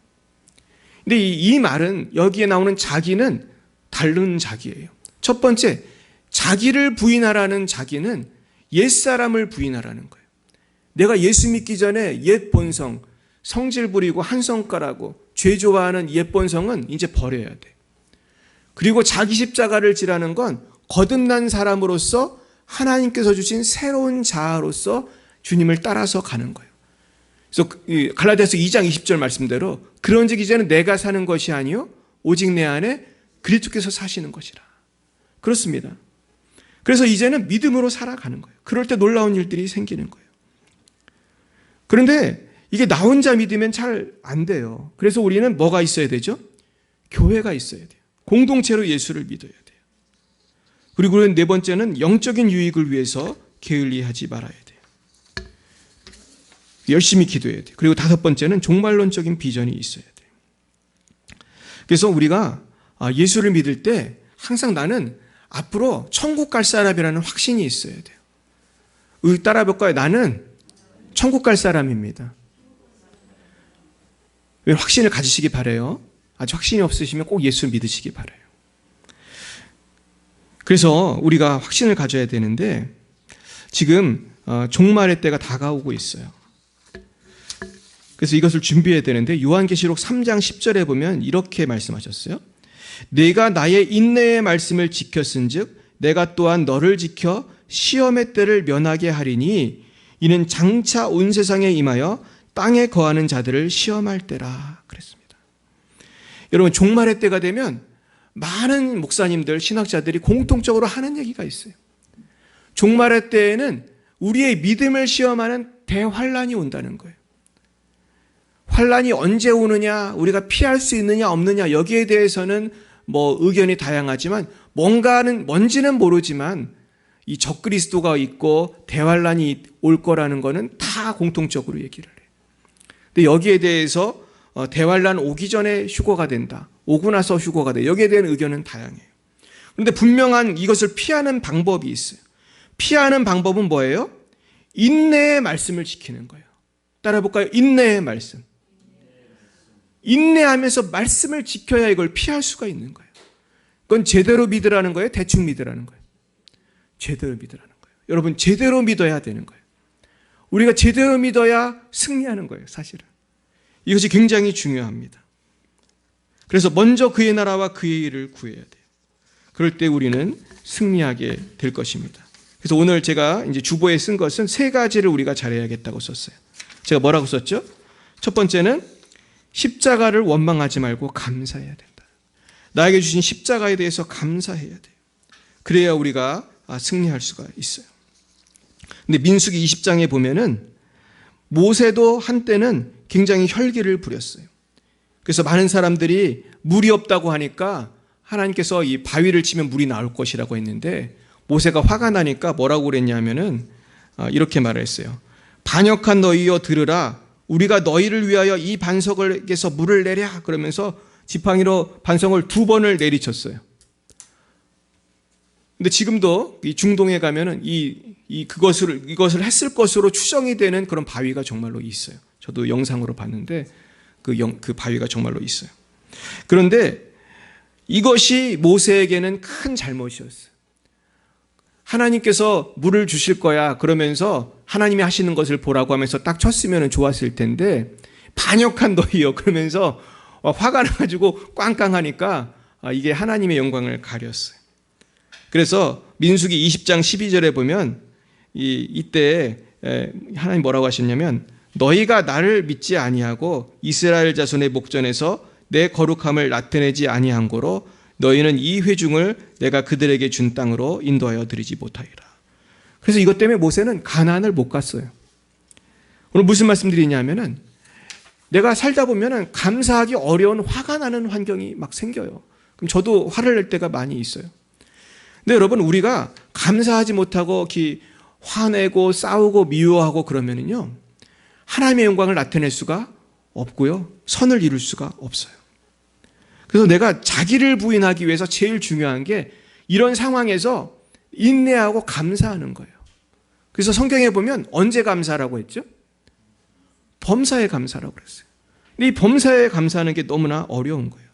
근데 이 말은 여기에 나오는 자기는 다른 자기예요. 첫 번째, 자기를 부인하라는 자기는 옛사람을 부인하라는 거예요. 내가 예수 믿기 전에 옛 본성, 성질 부리고 한성깔하고 죄 좋아하는 옛 본성은 이제 버려야 돼. 그리고 자기 십자가를 지라는 건 거듭난 사람으로서 하나님께서 주신 새로운 자아로서 주님을 따라서 가는 거예요. 그래서 갈라디아서 2장 20절 말씀대로 그런즉 이제는 내가 사는 것이 아니요 오직 내 안에 그리스도께서 사시는 것이라. 그렇습니다. 그래서 이제는 믿음으로 살아가는 거예요. 그럴 때 놀라운 일들이 생기는 거예요. 그런데 이게 나 혼자 믿으면 잘 안 돼요. 그래서 우리는 뭐가 있어야 되죠? 교회가 있어야 돼요. 공동체로 예수를 믿어야 돼요. 그리고 네 번째는 영적인 유익을 위해서 게을리하지 말아야 돼요. 열심히 기도해야 돼요. 그리고 다섯 번째는 종말론적인 비전이 있어야 돼요. 그래서 우리가 예수를 믿을 때 항상 나는 앞으로 천국 갈 사람이라는 확신이 있어야 돼요. 따라해볼까요? 나는 천국 갈 사람입니다. 왜 확신을 가지시기 바라요? 아직 확신이 없으시면 꼭 예수 믿으시기 바라요. 그래서 우리가 확신을 가져야 되는데 지금 종말의 때가 다가오고 있어요. 그래서 이것을 준비해야 되는데 요한계시록 3장 10절에 보면 이렇게 말씀하셨어요. 내가 나의 인내의 말씀을 지켰은즉 내가 또한 너를 지켜 시험의 때를 면하게 하리니 이는 장차 온 세상에 임하여 땅에 거하는 자들을 시험할 때라 그랬습니다. 여러분 종말의 때가 되면 많은 목사님들, 신학자들이 공통적으로 하는 얘기가 있어요. 종말의 때에는 우리의 믿음을 시험하는 대환란이 온다는 거예요. 환란이 언제 오느냐, 우리가 피할 수 있느냐 없느냐 여기에 대해서는 의견이 다양하지만 뭔지는 모르지만 이 적그리스도가 있고 대환란이 올 거라는 거는 다 공통적으로 얘기를 해요. 근데 여기에 대해서 대환란 오기 전에 휴거가 된다, 오고 나서 휴거가 돼. 여기에 대한 의견은 다양해요. 그런데 분명한 이것을 피하는 방법이 있어요. 피하는 방법은 뭐예요? 인내의 말씀을 지키는 거예요. 따라해볼까요? 인내의 말씀. 인내하면서 말씀을 지켜야 이걸 피할 수가 있는 거예요. 그건 제대로 믿으라는 거예요? 대충 믿으라는 거예요? 제대로 믿으라는 거예요. 여러분 제대로 믿어야 되는 거예요. 우리가 제대로 믿어야 승리하는 거예요. 사실은 이것이 굉장히 중요합니다. 그래서 먼저 그의 나라와 그의 일을 구해야 돼요. 그럴 때 우리는 승리하게 될 것입니다. 그래서 오늘 제가 이제 주보에 쓴 것은 세 가지를 우리가 잘해야겠다고 썼어요. 제가 뭐라고 썼죠? 첫 번째는 십자가를 원망하지 말고 감사해야 된다. 나에게 주신 십자가에 대해서 감사해야 돼요. 그래야 우리가 승리할 수가 있어요. 근데 민수기 20장에 보면은 모세도 한때는 굉장히 혈기를 부렸어요. 그래서 많은 사람들이 물이 없다고 하니까 하나님께서 이 바위를 치면 물이 나올 것이라고 했는데 모세가 화가 나니까 뭐라고 그랬냐면은 이렇게 말을 했어요. 반역한 너희여 들으라. 우리가 너희를 위하여 이 반석에서 물을 내랴. 그러면서 지팡이로 반석을 2번을 내리쳤어요. 근데 지금도 이 중동에 가면은 이것을 했을 것으로 추정이 되는 그런 바위가 정말로 있어요. 저도 영상으로 봤는데 그 바위가 정말로 있어요. 그런데 이것이 모세에게는 큰 잘못이었어요. 하나님께서 물을 주실 거야 그러면서 하나님이 하시는 것을 보라고 하면서 딱 쳤으면 좋았을 텐데, 반역한 너희여 그러면서 화가 나가지고 꽝꽝하니까 이게 하나님의 영광을 가렸어요. 그래서 민수기 20장 12절에 보면 이때 하나님 뭐라고 하셨냐면, 너희가 나를 믿지 아니하고 이스라엘 자손의 목전에서 내 거룩함을 나타내지 아니한 고로 너희는 이 회중을 내가 그들에게 준 땅으로 인도하여 드리지 못하리라. 그래서 이것 때문에 모세는 가나안을 못 갔어요. 오늘 무슨 말씀드리냐면은, 내가 살다 보면은 감사하기 어려운 화가 나는 환경이 막 생겨요. 그럼 저도 화를 낼 때가 많이 있어요. 근데 여러분, 우리가 감사하지 못하고 이렇게 화내고 싸우고 미워하고 그러면은요, 하나님의 영광을 나타낼 수가 없고요, 선을 이룰 수가 없어요. 그래서 내가 자기를 부인하기 위해서 제일 중요한 게 이런 상황에서 인내하고 감사하는 거예요. 그래서 성경에 보면 언제 감사라고 했죠? 범사에 감사라고 그랬어요. 근데 이 범사에 감사하는 게 너무나 어려운 거예요.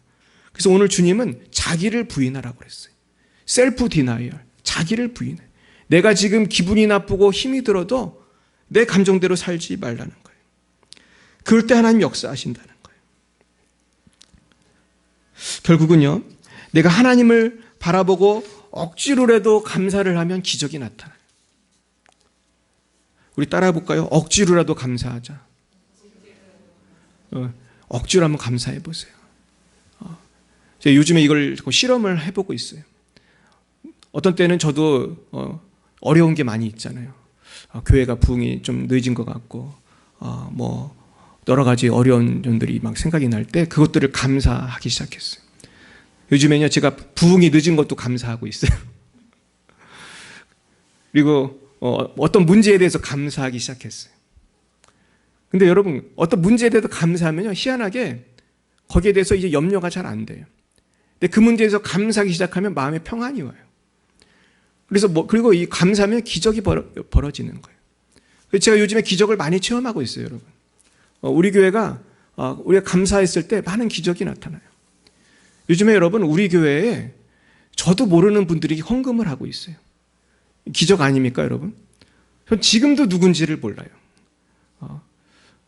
그래서 오늘 주님은 자기를 부인하라고 그랬어요. 셀프 디나이얼, 자기를 부인해. 내가 지금 기분이 나쁘고 힘이 들어도 내 감정대로 살지 말라는 거예요. 그럴 때 하나님 역사하신다는 거예요. 결국은요, 내가 하나님을 바라보고 억지로라도 감사를 하면 기적이 나타나요. 우리 따라해 볼까요? 억지로라도 감사하자. 억지로 한번 감사해 보세요. 제가 요즘에 이걸 실험을 해보고 있어요. 어떤 때는 저도 어려운 게 많이 있잖아요. 교회가 부흥이 좀 늦은 것 같고, 뭐 여러 가지 어려운 점들이 막 생각이 날 때 그것들을 감사하기 시작했어요. 요즘에는요, 제가 부흥이 늦은 것도 감사하고 있어요. 그리고 어떤 문제에 대해서 감사하기 시작했어요. 근데 여러분, 어떤 문제에 대해서 감사하면요, 희한하게 거기에 대해서 이제 염려가 잘 안 돼요. 근데 그 문제에서 감사하기 시작하면 마음에 평안이 와요. 그래서 그리고 이 감사하면 기적이 벌어지는 거예요. 그래서 제가 요즘에 기적을 많이 체험하고 있어요, 여러분. 우리 교회가 우리가 감사했을 때 많은 기적이 나타나요. 요즘에 여러분, 우리 교회에 저도 모르는 분들이 헌금을 하고 있어요. 기적 아닙니까, 여러분? 전 지금도 누군지를 몰라요.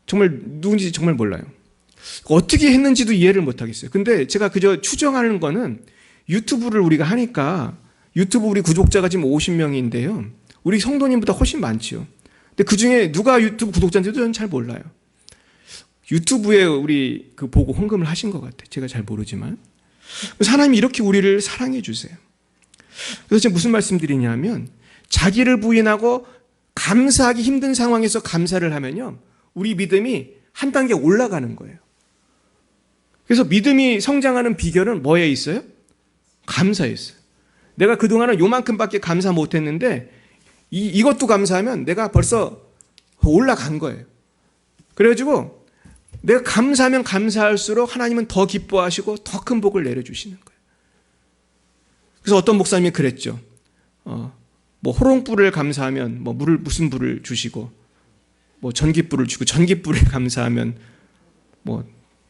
정말 누군지 정말 몰라요. 어떻게 했는지도 이해를 못 하겠어요. 근데 제가 그저 추정하는 거는, 유튜브를 우리가 하니까 유튜브 우리 구독자가 지금 50명인데요. 우리 성도님보다 훨씬 많지요. 근데 그 중에 누가 유튜브 구독자인지도 저는 잘 몰라요. 유튜브에 우리 보고 헌금을 하신 것 같아요. 제가 잘 모르지만. 그래서 하나님이 이렇게 우리를 사랑해 주세요. 그래서 제가 무슨 말씀드리냐면, 자기를 부인하고 감사하기 힘든 상황에서 감사를 하면요, 우리 믿음이 한 단계 올라가는 거예요. 그래서 믿음이 성장하는 비결은 뭐에 있어요? 감사에 있어요. 내가 그동안은 요만큼밖에 감사 못했는데 이것도 감사하면 내가 벌써 올라간 거예요. 그래가지고 내가 감사하면 감사할수록 하나님은 더 기뻐하시고 더 큰 복을 내려주시는 거예요. 그래서 어떤 목사님이 그랬죠. 뭐 호롱불을 감사하면 뭐 무슨 불을 주시고, 뭐 전깃불을 주고, 전깃불에 감사하면 뭐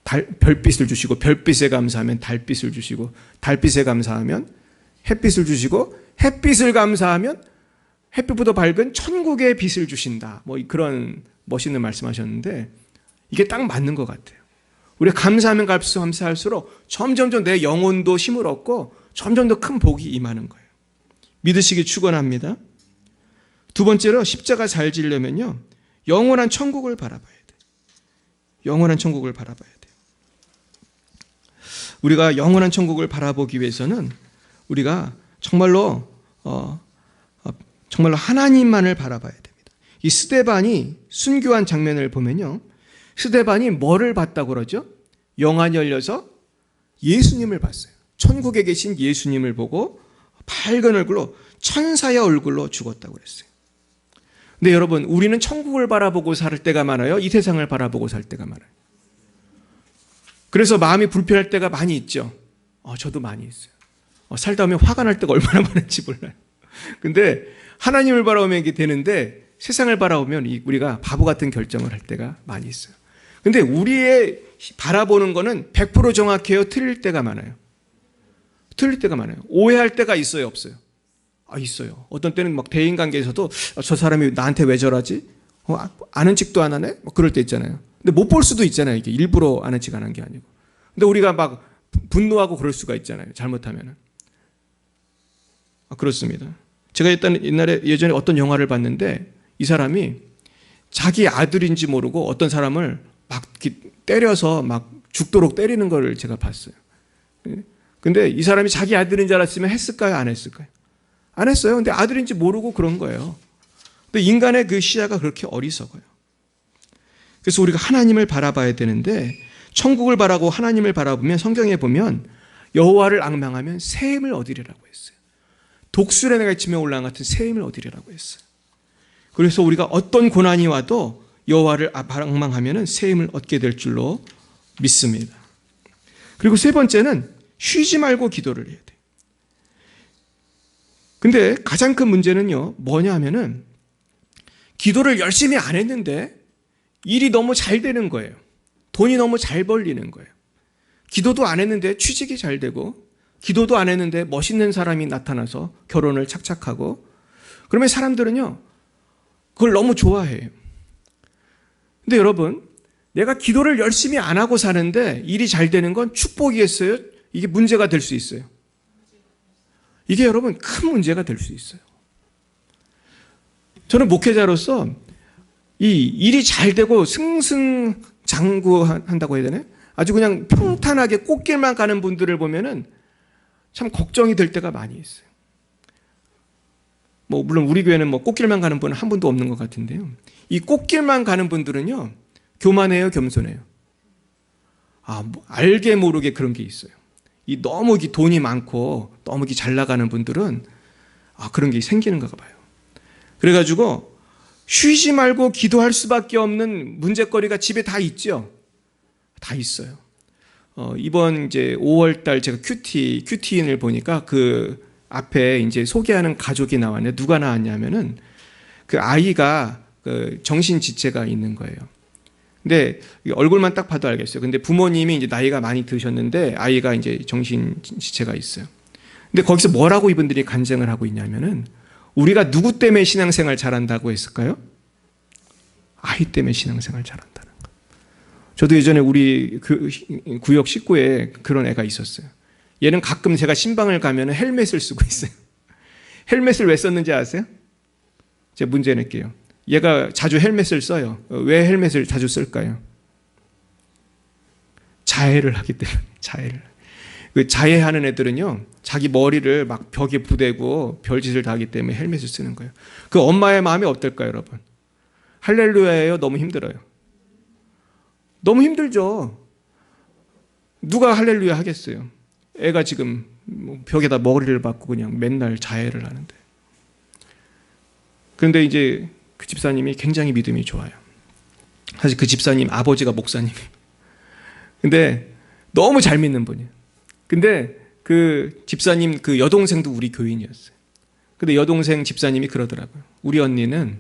별빛을 주시고, 별빛에 감사하면 달빛을 주시고, 달빛에 감사하면 햇빛을 주시고, 햇빛을 감사하면 햇빛보다 밝은 천국의 빛을 주신다. 뭐 그런 멋있는 말씀하셨는데, 이게 딱 맞는 것 같아요. 우리가 감사하면 감사할수록 점점 내 영혼도 힘을 얻고 점점 더 큰 복이 임하는 거예요. 믿으시기 축원합니다. 두 번째로, 십자가 잘 지려면요, 영원한 천국을 바라봐야 돼요. 영원한 천국을 바라봐야 돼요. 우리가 영원한 천국을 바라보기 위해서는 우리가 정말로 하나님만을 바라봐야 됩니다. 이 스데반이 순교한 장면을 보면요, 스데반이 뭐를 봤다고 그러죠? 영안이 열려서 예수님을 봤어요. 천국에 계신 예수님을 보고 밝은 얼굴로, 천사의 얼굴로 죽었다고 그랬어요. 근데 여러분, 우리는 천국을 바라보고 살 때가 많아요? 이 세상을 바라보고 살 때가 많아요? 그래서 마음이 불편할 때가 많이 있죠. 저도 많이 있어요. 살다 보면 화가 날 때가 얼마나 많은지 몰라요. 근데 하나님을 바라보면 이게 되는데 세상을 바라보면 우리가 바보 같은 결정을 할 때가 많이 있어요. 근데 우리의 바라보는 거는 100% 정확해요? 틀릴 때가 많아요? 틀릴 때가 많아요. 오해할 때가 있어요? 없어요? 있어요. 어떤 때는 막 대인관계에서도 저 사람이 나한테 왜 저러지? 아는 척도 안 하네? 그럴 때 있잖아요. 근데 못 볼 수도 있잖아요. 이게 일부러 아는 척 안 한 게 아니고. 근데 우리가 막 분노하고 그럴 수가 있잖아요. 잘못하면은. 그렇습니다. 제가 일단 예전에 어떤 영화를 봤는데 이 사람이 자기 아들인지 모르고 어떤 사람을 막 때려서 막 죽도록 때리는 걸 제가 봤어요. 근데 이 사람이 자기 아들인 줄 알았으면 했을까요? 안 했을까요? 안 했어요. 근데 아들인지 모르고 그런 거예요. 근데 인간의 그 시야가 그렇게 어리석어요. 그래서 우리가 하나님을 바라봐야 되는데 천국을 바라고 하나님을 바라보면 성경에 보면 여호와를 앙망하면 새 힘을 얻으리라고 했어요. 독수리에 내가 치며 올라간 같은 새 힘을 얻으리라고 했어요. 그래서 우리가 어떤 고난이 와도 여호와를 앙망하면 새 힘을 얻게 될 줄로 믿습니다. 그리고 세 번째는 쉬지 말고 기도를 해야 돼요. 근데 가장 큰 문제는요, 뭐냐 하면은 기도를 열심히 안 했는데 일이 너무 잘 되는 거예요. 돈이 너무 잘 벌리는 거예요. 기도도 안 했는데 취직이 잘 되고, 기도도 안 했는데 멋있는 사람이 나타나서 결혼을 착착하고, 그러면 사람들은요, 그걸 너무 좋아해요. 근데 여러분, 내가 기도를 열심히 안 하고 사는데 일이 잘 되는 건 축복이겠어요? 이게 문제가 될 수 있어요. 이게 여러분 큰 문제가 될 수 있어요. 저는 목회자로서 이 일이 잘 되고 승승장구한다고 해야 되나? 아주 그냥 평탄하게 꽃길만 가는 분들을 보면은 참 걱정이 될 때가 많이 있어요. 물론 우리 교회는 꽃길만 가는 분은 한 분도 없는 것 같은데요. 이 꽃길만 가는 분들은요, 교만해요, 겸손해요? 알게 모르게 그런 게 있어요. 너무 돈이 많고 너무 잘 나가는 분들은 그런 게 생기는가 봐요. 그래가지고 쉬지 말고 기도할 수밖에 없는 문제거리가 집에 다 있죠. 다 있어요. 이번 이제 5월달 제가 큐티인을 보니까 그 앞에 이제 소개하는 가족이 나왔는데 누가 나왔냐면은 그 아이가 그 정신지체가 있는 거예요. 근데 얼굴만 딱 봐도 알겠어요. 근데 부모님이 이제 나이가 많이 드셨는데 아이가 이제 정신지체가 있어요. 근데 거기서 뭐라고 이분들이 간증을 하고 있냐면은 우리가 누구 때문에 신앙생활 잘한다고 했을까요? 아이 때문에 신앙생활 잘한다는 거. 저도 예전에 우리 구역 식구에 그런 애가 있었어요. 얘는 가끔 제가 신방을 가면 헬멧을 쓰고 있어요. 헬멧을 왜 썼는지 아세요? 제가 문제 낼게요. 얘가 자주 헬멧을 써요. 왜 헬멧을 자주 쓸까요? 자해를 하기 때문에. 자해를. 그 자해하는 애들은요, 자기 머리를 막 벽에 부대고 별짓을 다 하기 때문에 헬멧을 쓰는 거예요. 그 엄마의 마음이 어떨까요, 여러분? 할렐루야예요? 너무 힘들어요? 너무 힘들죠. 누가 할렐루야 하겠어요? 애가 지금 벽에다 머리를 박고 그냥 맨날 자해를 하는데. 그런데 이제 그 집사님이 굉장히 믿음이 좋아요. 사실 그 집사님 아버지가 목사님이에요. 근데 너무 잘 믿는 분이에요. 근데 그 집사님 그 여동생도 우리 교인이었어요. 근데 여동생 집사님이 그러더라고요. 우리 언니는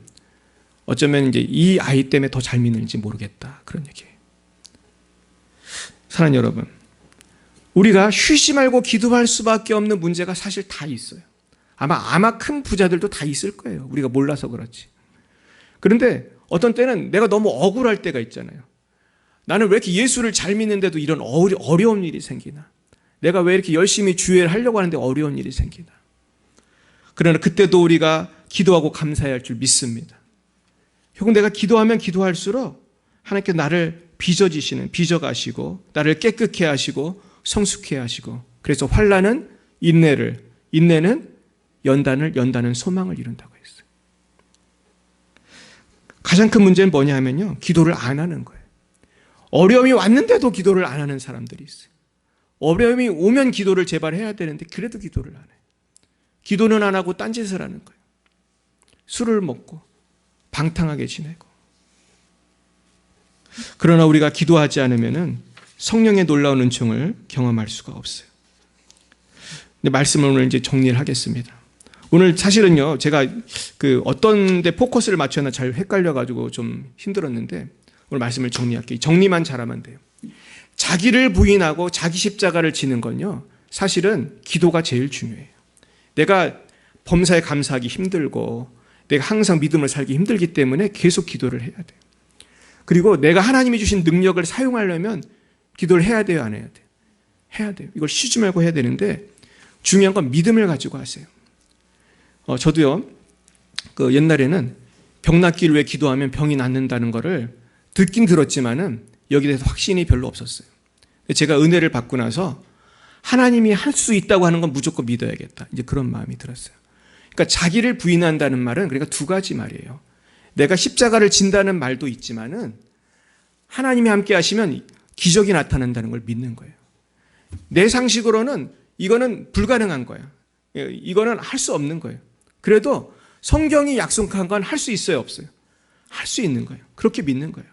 어쩌면 이제 이 아이 때문에 더 잘 믿는지 모르겠다. 그런 얘기예요. 사랑하는 여러분, 우리가 쉬지 말고 기도할 수밖에 없는 문제가 사실 다 있어요. 아마 큰 부자들도 다 있을 거예요. 우리가 몰라서 그렇지. 그런데 어떤 때는 내가 너무 억울할 때가 있잖아요. 나는 왜 이렇게 예수를 잘 믿는데도 이런 어려운 일이 생기나? 내가 왜 이렇게 열심히 주의를 하려고 하는데 어려운 일이 생기나? 그러나 그때도 우리가 기도하고 감사해야 할 줄 믿습니다. 결국 내가 기도하면 기도할수록 하나님께서 나를 빚어가시고 나를 깨끗게 하시고 성숙해 하시고, 그래서 환난은 인내는 연단은 소망을 이룬다고 했어요. 가장 큰 문제는 뭐냐 하면요, 기도를 안 하는 거예요. 어려움이 왔는데도 기도를 안 하는 사람들이 있어요. 어려움이 오면 기도를 제발 해야 되는데 그래도 기도를 안 해요. 기도는 안 하고 딴짓을 하는 거예요. 술을 먹고 방탕하게 지내고. 그러나 우리가 기도하지 않으면 성령의 놀라운 은총을 경험할 수가 없어요. 근데 말씀을 오늘 이제 정리를 하겠습니다. 오늘 사실은요, 제가 어떤 데 포커스를 맞춰야 잘 헷갈려가지고 좀 힘들었는데, 오늘 말씀을 정리할게요. 정리만 잘하면 돼요. 자기를 부인하고 자기 십자가를 지는 건요, 사실은 기도가 제일 중요해요. 내가 범사에 감사하기 힘들고, 내가 항상 믿음을 살기 힘들기 때문에 계속 기도를 해야 돼요. 그리고 내가 하나님이 주신 능력을 사용하려면 기도를 해야 돼요, 안 해야 돼요? 해야 돼요. 이걸 쉬지 말고 해야 되는데, 중요한 건 믿음을 가지고 하세요. 저도요, 옛날에는 병 낫기를 위해 기도하면 병이 낫는다는 거를 듣긴 들었지만은 여기에 대해서 확신이 별로 없었어요. 제가 은혜를 받고 나서 하나님이 할 수 있다고 하는 건 무조건 믿어야겠다. 이제 그런 마음이 들었어요. 그러니까 자기를 부인한다는 말은 그러니까 두 가지 말이에요. 내가 십자가를 진다는 말도 있지만은 하나님이 함께 하시면 기적이 나타난다는 걸 믿는 거예요. 내 상식으로는 이거는 불가능한 거예요. 이거는 할 수 없는 거예요. 그래도 성경이 약속한 건 할 수 있어요, 없어요? 할 수 있는 거예요. 그렇게 믿는 거예요.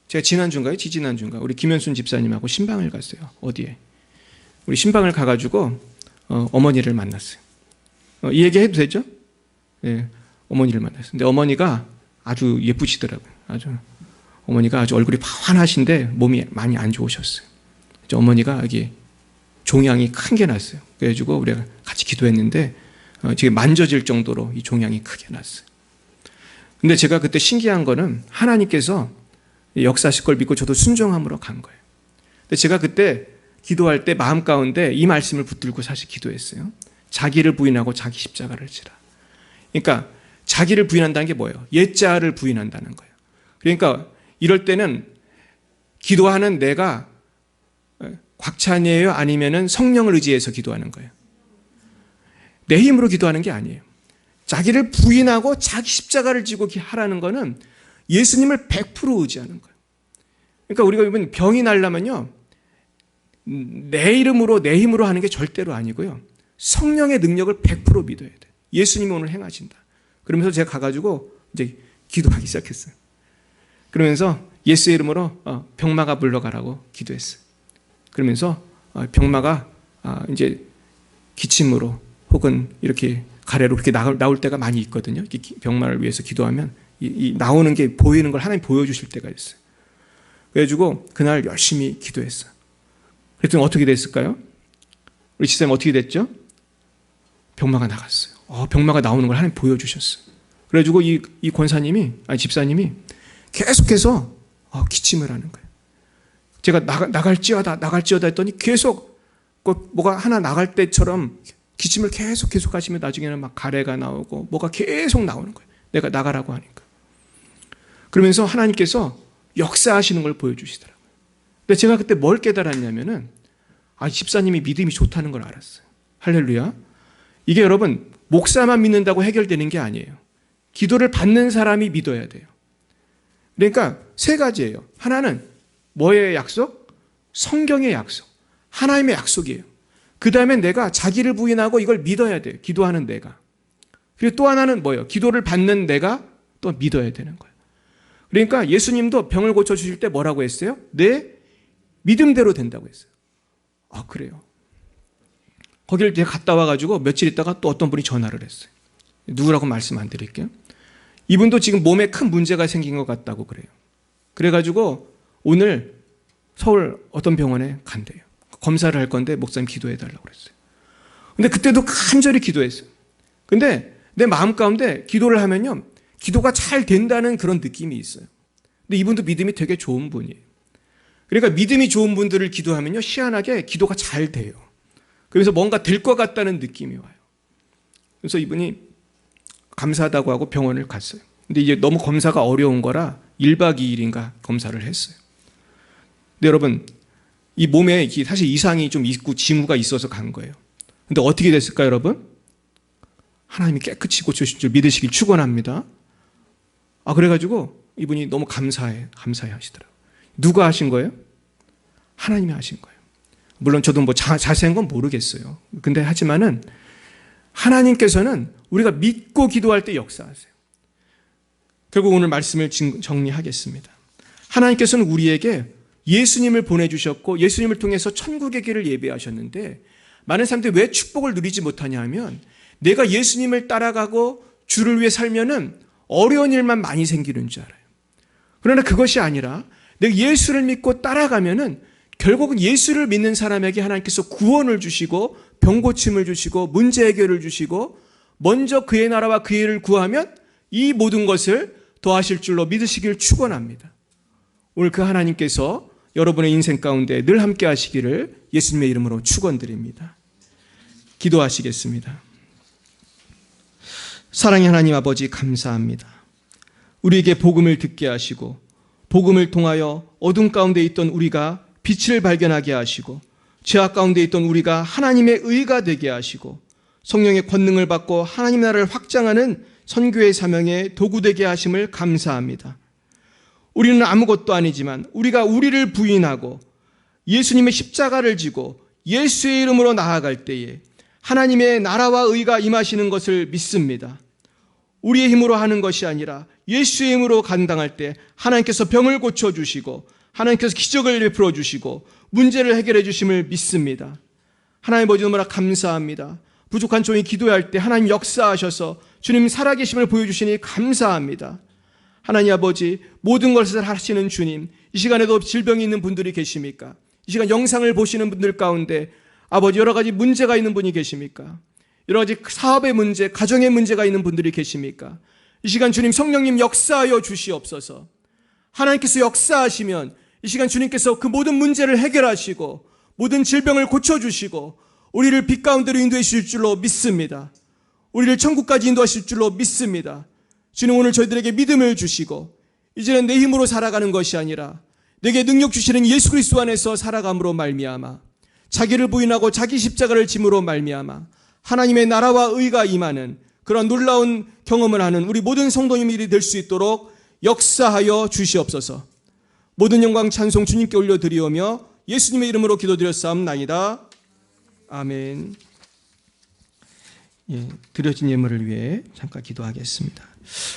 제가 지난주인가요? 지지난주인가? 우리 김현순 집사님하고 신방을 갔어요. 어디에? 우리 신방을 가가지고 어머니를 만났어요. 이 얘기 해도 되죠? 네, 어머니를 만났어요. 근데 어머니가 아주 예쁘시더라고요. 어머니가 아주 얼굴이 환하신데 몸이 많이 안 좋으셨어요. 어머니가 여기 종양이 큰 게 났어요. 그래가지고 우리가 같이 기도했는데 지금 만져질 정도로 이 종양이 크게 났어요. 근데 제가 그때 신기한 거는 하나님께서 역사하실 걸 믿고 저도 순종함으로 간 거예요. 근데 제가 그때 기도할 때 마음 가운데 이 말씀을 붙들고 사실 기도했어요. 자기를 부인하고 자기 십자가를 지라. 그러니까 자기를 부인한다는 게 뭐예요? 옛자를 부인한다는 거예요. 그러니까 이럴 때는 기도하는 내가 곽찬이에요? 아니면은 성령을 의지해서 기도하는 거예요? 내 힘으로 기도하는 게 아니에요. 자기를 부인하고 자기 십자가를 지고 하라는 거는 예수님을 100% 의지하는 거예요. 그러니까 우리가 이번 병이 나려면요, 내 이름으로 내 힘으로 하는 게 절대로 아니고요, 성령의 능력을 100% 믿어야 돼요. 예수님이 오늘 행하신다. 그러면서 제가 가가지고 이제 기도하기 시작했어요. 그러면서 예수의 이름으로 병마가 물러가라고 기도했어요. 그러면서 병마가 이제 기침으로 혹은 이렇게 가래로 그렇게 나올 때가 많이 있거든요. 병마를 위해서 기도하면 이 나오는 게 보이는 걸 하나님 보여주실 때가 있어요. 그래가지고 그날 열심히 기도했어요. 그랬더니 어떻게 됐을까요? 우리 집사님 어떻게 됐죠? 병마가 나갔어요. 병마가 나오는 걸 하나님 보여주셨어요. 그래가지고 이 권사님이, 집사님이 계속해서 기침을 하는 거예요. 제가 나갈지어다 했더니 계속 뭐가 하나 나갈 때처럼 기침을 계속 하시면 나중에는 막 가래가 나오고 뭐가 계속 나오는 거예요. 내가 나가라고 하니까. 그러면서 하나님께서 역사하시는 걸 보여주시더라고요. 근데 제가 그때 뭘 깨달았냐면은 집사님이 믿음이 좋다는 걸 알았어요. 할렐루야. 이게 여러분 목사만 믿는다고 해결되는 게 아니에요. 기도를 받는 사람이 믿어야 돼요. 그러니까 세 가지예요. 하나는 뭐의 약속? 성경의 약속. 하나님의 약속이에요. 그 다음에 내가 자기를 부인하고 이걸 믿어야 돼요. 기도하는 내가. 그리고 또 하나는 뭐예요? 기도를 받는 내가 또 믿어야 되는 거예요. 그러니까 예수님도 병을 고쳐주실 때 뭐라고 했어요? 내 믿음대로 된다고 했어요. 그래요. 거기를 제가 갔다 와가지고 며칠 있다가 또 어떤 분이 전화를 했어요. 누구라고 말씀 안 드릴게요. 이분도 지금 몸에 큰 문제가 생긴 것 같다고 그래요. 그래가지고 오늘 서울 어떤 병원에 간대요. 검사를 할 건데 목사님 기도해달라고 그랬어요. 근데 그때도 간절히 기도했어요. 근데 내 마음 가운데 기도를 하면요, 기도가 잘 된다는 그런 느낌이 있어요. 근데 이분도 믿음이 되게 좋은 분이에요. 그러니까 믿음이 좋은 분들을 기도하면요, 희한하게 기도가 잘 돼요. 그래서 뭔가 될 것 같다는 느낌이 와요. 그래서 이분이 감사하다고 하고 병원을 갔어요. 근데 이제 너무 검사가 어려운 거라 1박 2일인가 검사를 했어요. 근데 여러분, 이 몸에 사실 이상이 좀 있고 징후가 있어서 간 거예요. 근데 어떻게 됐을까요, 여러분? 하나님이 깨끗이 고쳐주실 줄 믿으시길 축원합니다. 그래가지고 이분이 너무 감사해 하시더라고요. 누가 하신 거예요? 하나님이 하신 거예요. 물론 저도 뭐 자세한 건 모르겠어요. 근데 하지만은 하나님께서는 우리가 믿고 기도할 때 역사하세요. 결국 오늘 말씀을 정리하겠습니다. 하나님께서는 우리에게 예수님을 보내주셨고 예수님을 통해서 천국의 길을 예배하셨는데 많은 사람들이 왜 축복을 누리지 못하냐 하면 내가 예수님을 따라가고 주를 위해 살면은 어려운 일만 많이 생기는 줄 알아요. 그러나 그것이 아니라 내가 예수를 믿고 따라가면은 결국은 예수를 믿는 사람에게 하나님께서 구원을 주시고 병고침을 주시고 문제 해결을 주시고 먼저 그의 나라와 그의 일을 구하면 이 모든 것을 더하실 줄로 믿으시길 축원합니다. 오늘 그 하나님께서 여러분의 인생 가운데 늘 함께 하시기를 예수님의 이름으로 축원드립니다. 기도하시겠습니다. 사랑의 하나님 아버지 감사합니다. 우리에게 복음을 듣게 하시고 복음을 통하여 어둠 가운데 있던 우리가 빛을 발견하게 하시고 죄악 가운데 있던 우리가 하나님의 의가 되게 하시고 성령의 권능을 받고 하나님 나라를 확장하는 선교의 사명에 도구되게 하심을 감사합니다. 우리는 아무것도 아니지만 우리가 우리를 부인하고 예수님의 십자가를 지고 예수의 이름으로 나아갈 때에 하나님의 나라와 의가 임하시는 것을 믿습니다. 우리의 힘으로 하는 것이 아니라 예수의 힘으로 감당할 때 하나님께서 병을 고쳐주시고 하나님께서 기적을 베풀어 주시고 문제를 해결해 주심을 믿습니다. 하나님 아버지 너무나 감사합니다. 부족한 종이 기도할 때 하나님 역사하셔서 주님 살아계심을 보여주시니 감사합니다. 하나님 아버지 모든 것을 하시는 주님, 이 시간에도 질병이 있는 분들이 계십니까? 이 시간 영상을 보시는 분들 가운데 아버지 여러 가지 문제가 있는 분이 계십니까? 여러 가지 사업의 문제, 가정의 문제가 있는 분들이 계십니까? 이 시간 주님 성령님 역사하여 주시옵소서. 하나님께서 역사하시면 이 시간 주님께서 그 모든 문제를 해결하시고 모든 질병을 고쳐주시고 우리를 빛 가운데로 인도해 주실 줄로 믿습니다. 우리를 천국까지 인도하실 줄로 믿습니다. 주님 오늘 저희들에게 믿음을 주시고 이제는 내 힘으로 살아가는 것이 아니라 내게 능력 주시는 예수 그리스도 안에서 살아감으로 말미암아 자기를 부인하고 자기 십자가를 짐으로 말미암아 하나님의 나라와 의가 임하는 그런 놀라운 경험을 하는 우리 모든 성도님들이 될 수 있도록 역사하여 주시옵소서. 모든 영광 찬송 주님께 올려드리오며 예수님의 이름으로 기도드렸사옵나이다. 아멘. 드려진 예물을 위해 잠깐 기도하겠습니다.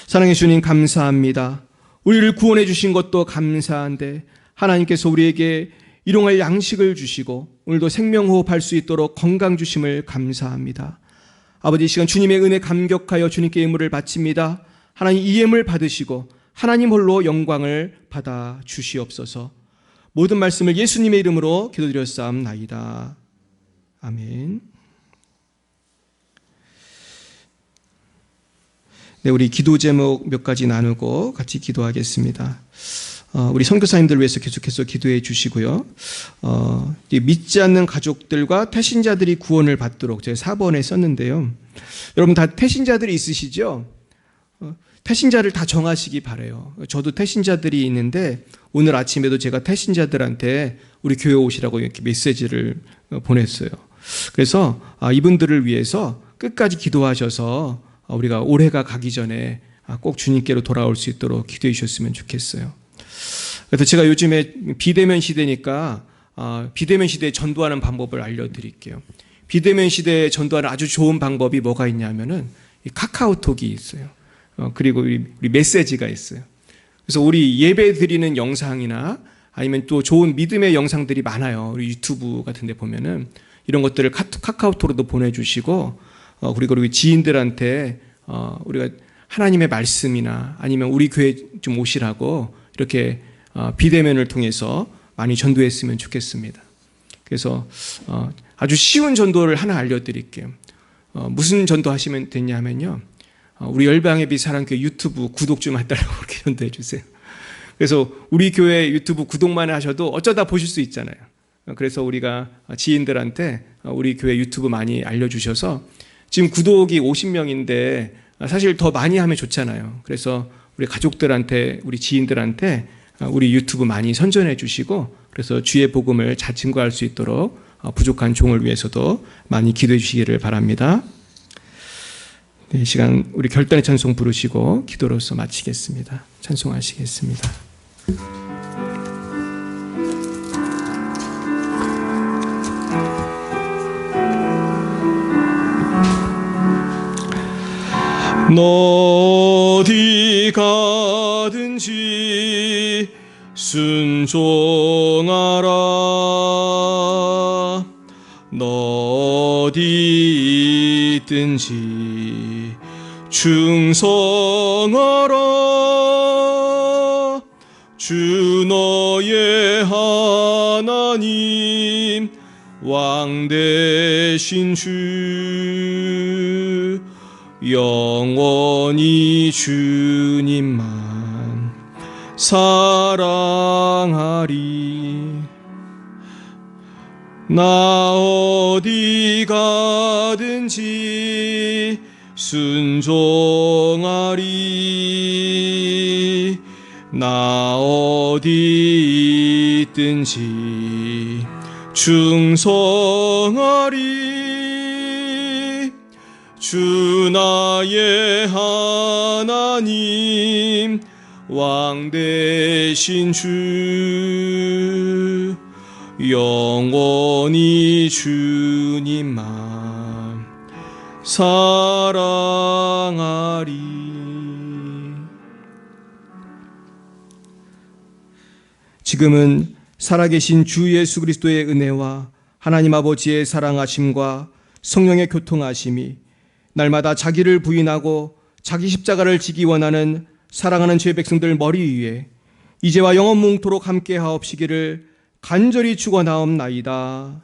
사랑의 주님 감사합니다. 우리를 구원해 주신 것도 감사한데 하나님께서 우리에게 일용할 양식을 주시고 오늘도 생명호흡할 수 있도록 건강 주심을 감사합니다. 아버지 이 시간 주님의 은혜 감격하여 주님께 예물을 바칩니다. 하나님 이 예물 받으시고 하나님 홀로 영광을 받아 주시옵소서. 모든 말씀을 예수님의 이름으로 기도드렸사옵나이다. 아멘. 네, 우리 기도 제목 몇 가지 나누고 같이 기도하겠습니다. 우리 선교사님들 위해서 계속해서 기도해 주시고요. 믿지 않는 가족들과 태신자들이 구원을 받도록 제가 4번에 썼는데요. 여러분 다 태신자들이 있으시죠? 태신자를 다 정하시기 바라요. 저도 태신자들이 있는데 오늘 아침에도 제가 태신자들한테 우리 교회 오시라고 이렇게 메시지를 보냈어요. 그래서 이분들을 위해서 끝까지 기도하셔서 우리가 올해가 가기 전에 꼭 주님께로 돌아올 수 있도록 기도해 주셨으면 좋겠어요. 그래서 제가 요즘에 비대면 시대니까 비대면 시대에 전도하는 방법을 알려드릴게요. 비대면 시대에 전도하는 아주 좋은 방법이 뭐가 있냐면은 카카오톡이 있어요. 그리고 우리 메시지가 있어요. 그래서 우리 예배 드리는 영상이나 아니면 또 좋은 믿음의 영상들이 많아요. 우리 유튜브 같은 데 보면은 이런 것들을 카카오톡으로도 보내주시고 그리고 우리 지인들한테 우리가 하나님의 말씀이나 아니면 우리 교회 좀 오시라고 이렇게 비대면을 통해서 많이 전도했으면 좋겠습니다. 그래서 아주 쉬운 전도를 하나 알려드릴게요. 무슨 전도하시면 되냐면요. 우리 열방예비 사랑교회 유튜브 구독 좀 해달라고 그렇게 전도해 주세요. 그래서 우리 교회 유튜브 구독만 하셔도 어쩌다 보실 수 있잖아요. 그래서 우리가 지인들한테 우리 교회 유튜브 많이 알려주셔서 지금 구독이 50명인데 사실 더 많이 하면 좋잖아요. 그래서 우리 가족들한테 우리 지인들한테 우리 유튜브 많이 선전해 주시고 그래서 주의 복음을 잘 증거할 수 있도록 부족한 종을 위해서도 많이 기도해 주시기를 바랍니다. 네, 이 시간 우리 결단의 찬송 부르시고 기도로서 마치겠습니다. 찬송하시겠습니다. 너 어디 가든지 순종하라. 너 어디 있든지 충성하라. 주 너의 하나님 왕 되신 주 영원히 주님만 사랑하리. 나 어디 가든지 순종하리. 나 어디 있든지 충성하리. 주 나의 하나님 왕 되신 주 영원히 주님만 사랑하리. 지금은 살아계신 주 예수 그리스도의 은혜와 하나님 아버지의 사랑하심과 성령의 교통하심이 날마다 자기를 부인하고 자기 십자가를 지기 원하는 사랑하는 죄 백성들 머리 위에 이제와 영원 뭉토록 함께 하옵시기를 간절히 축원하옵나이다.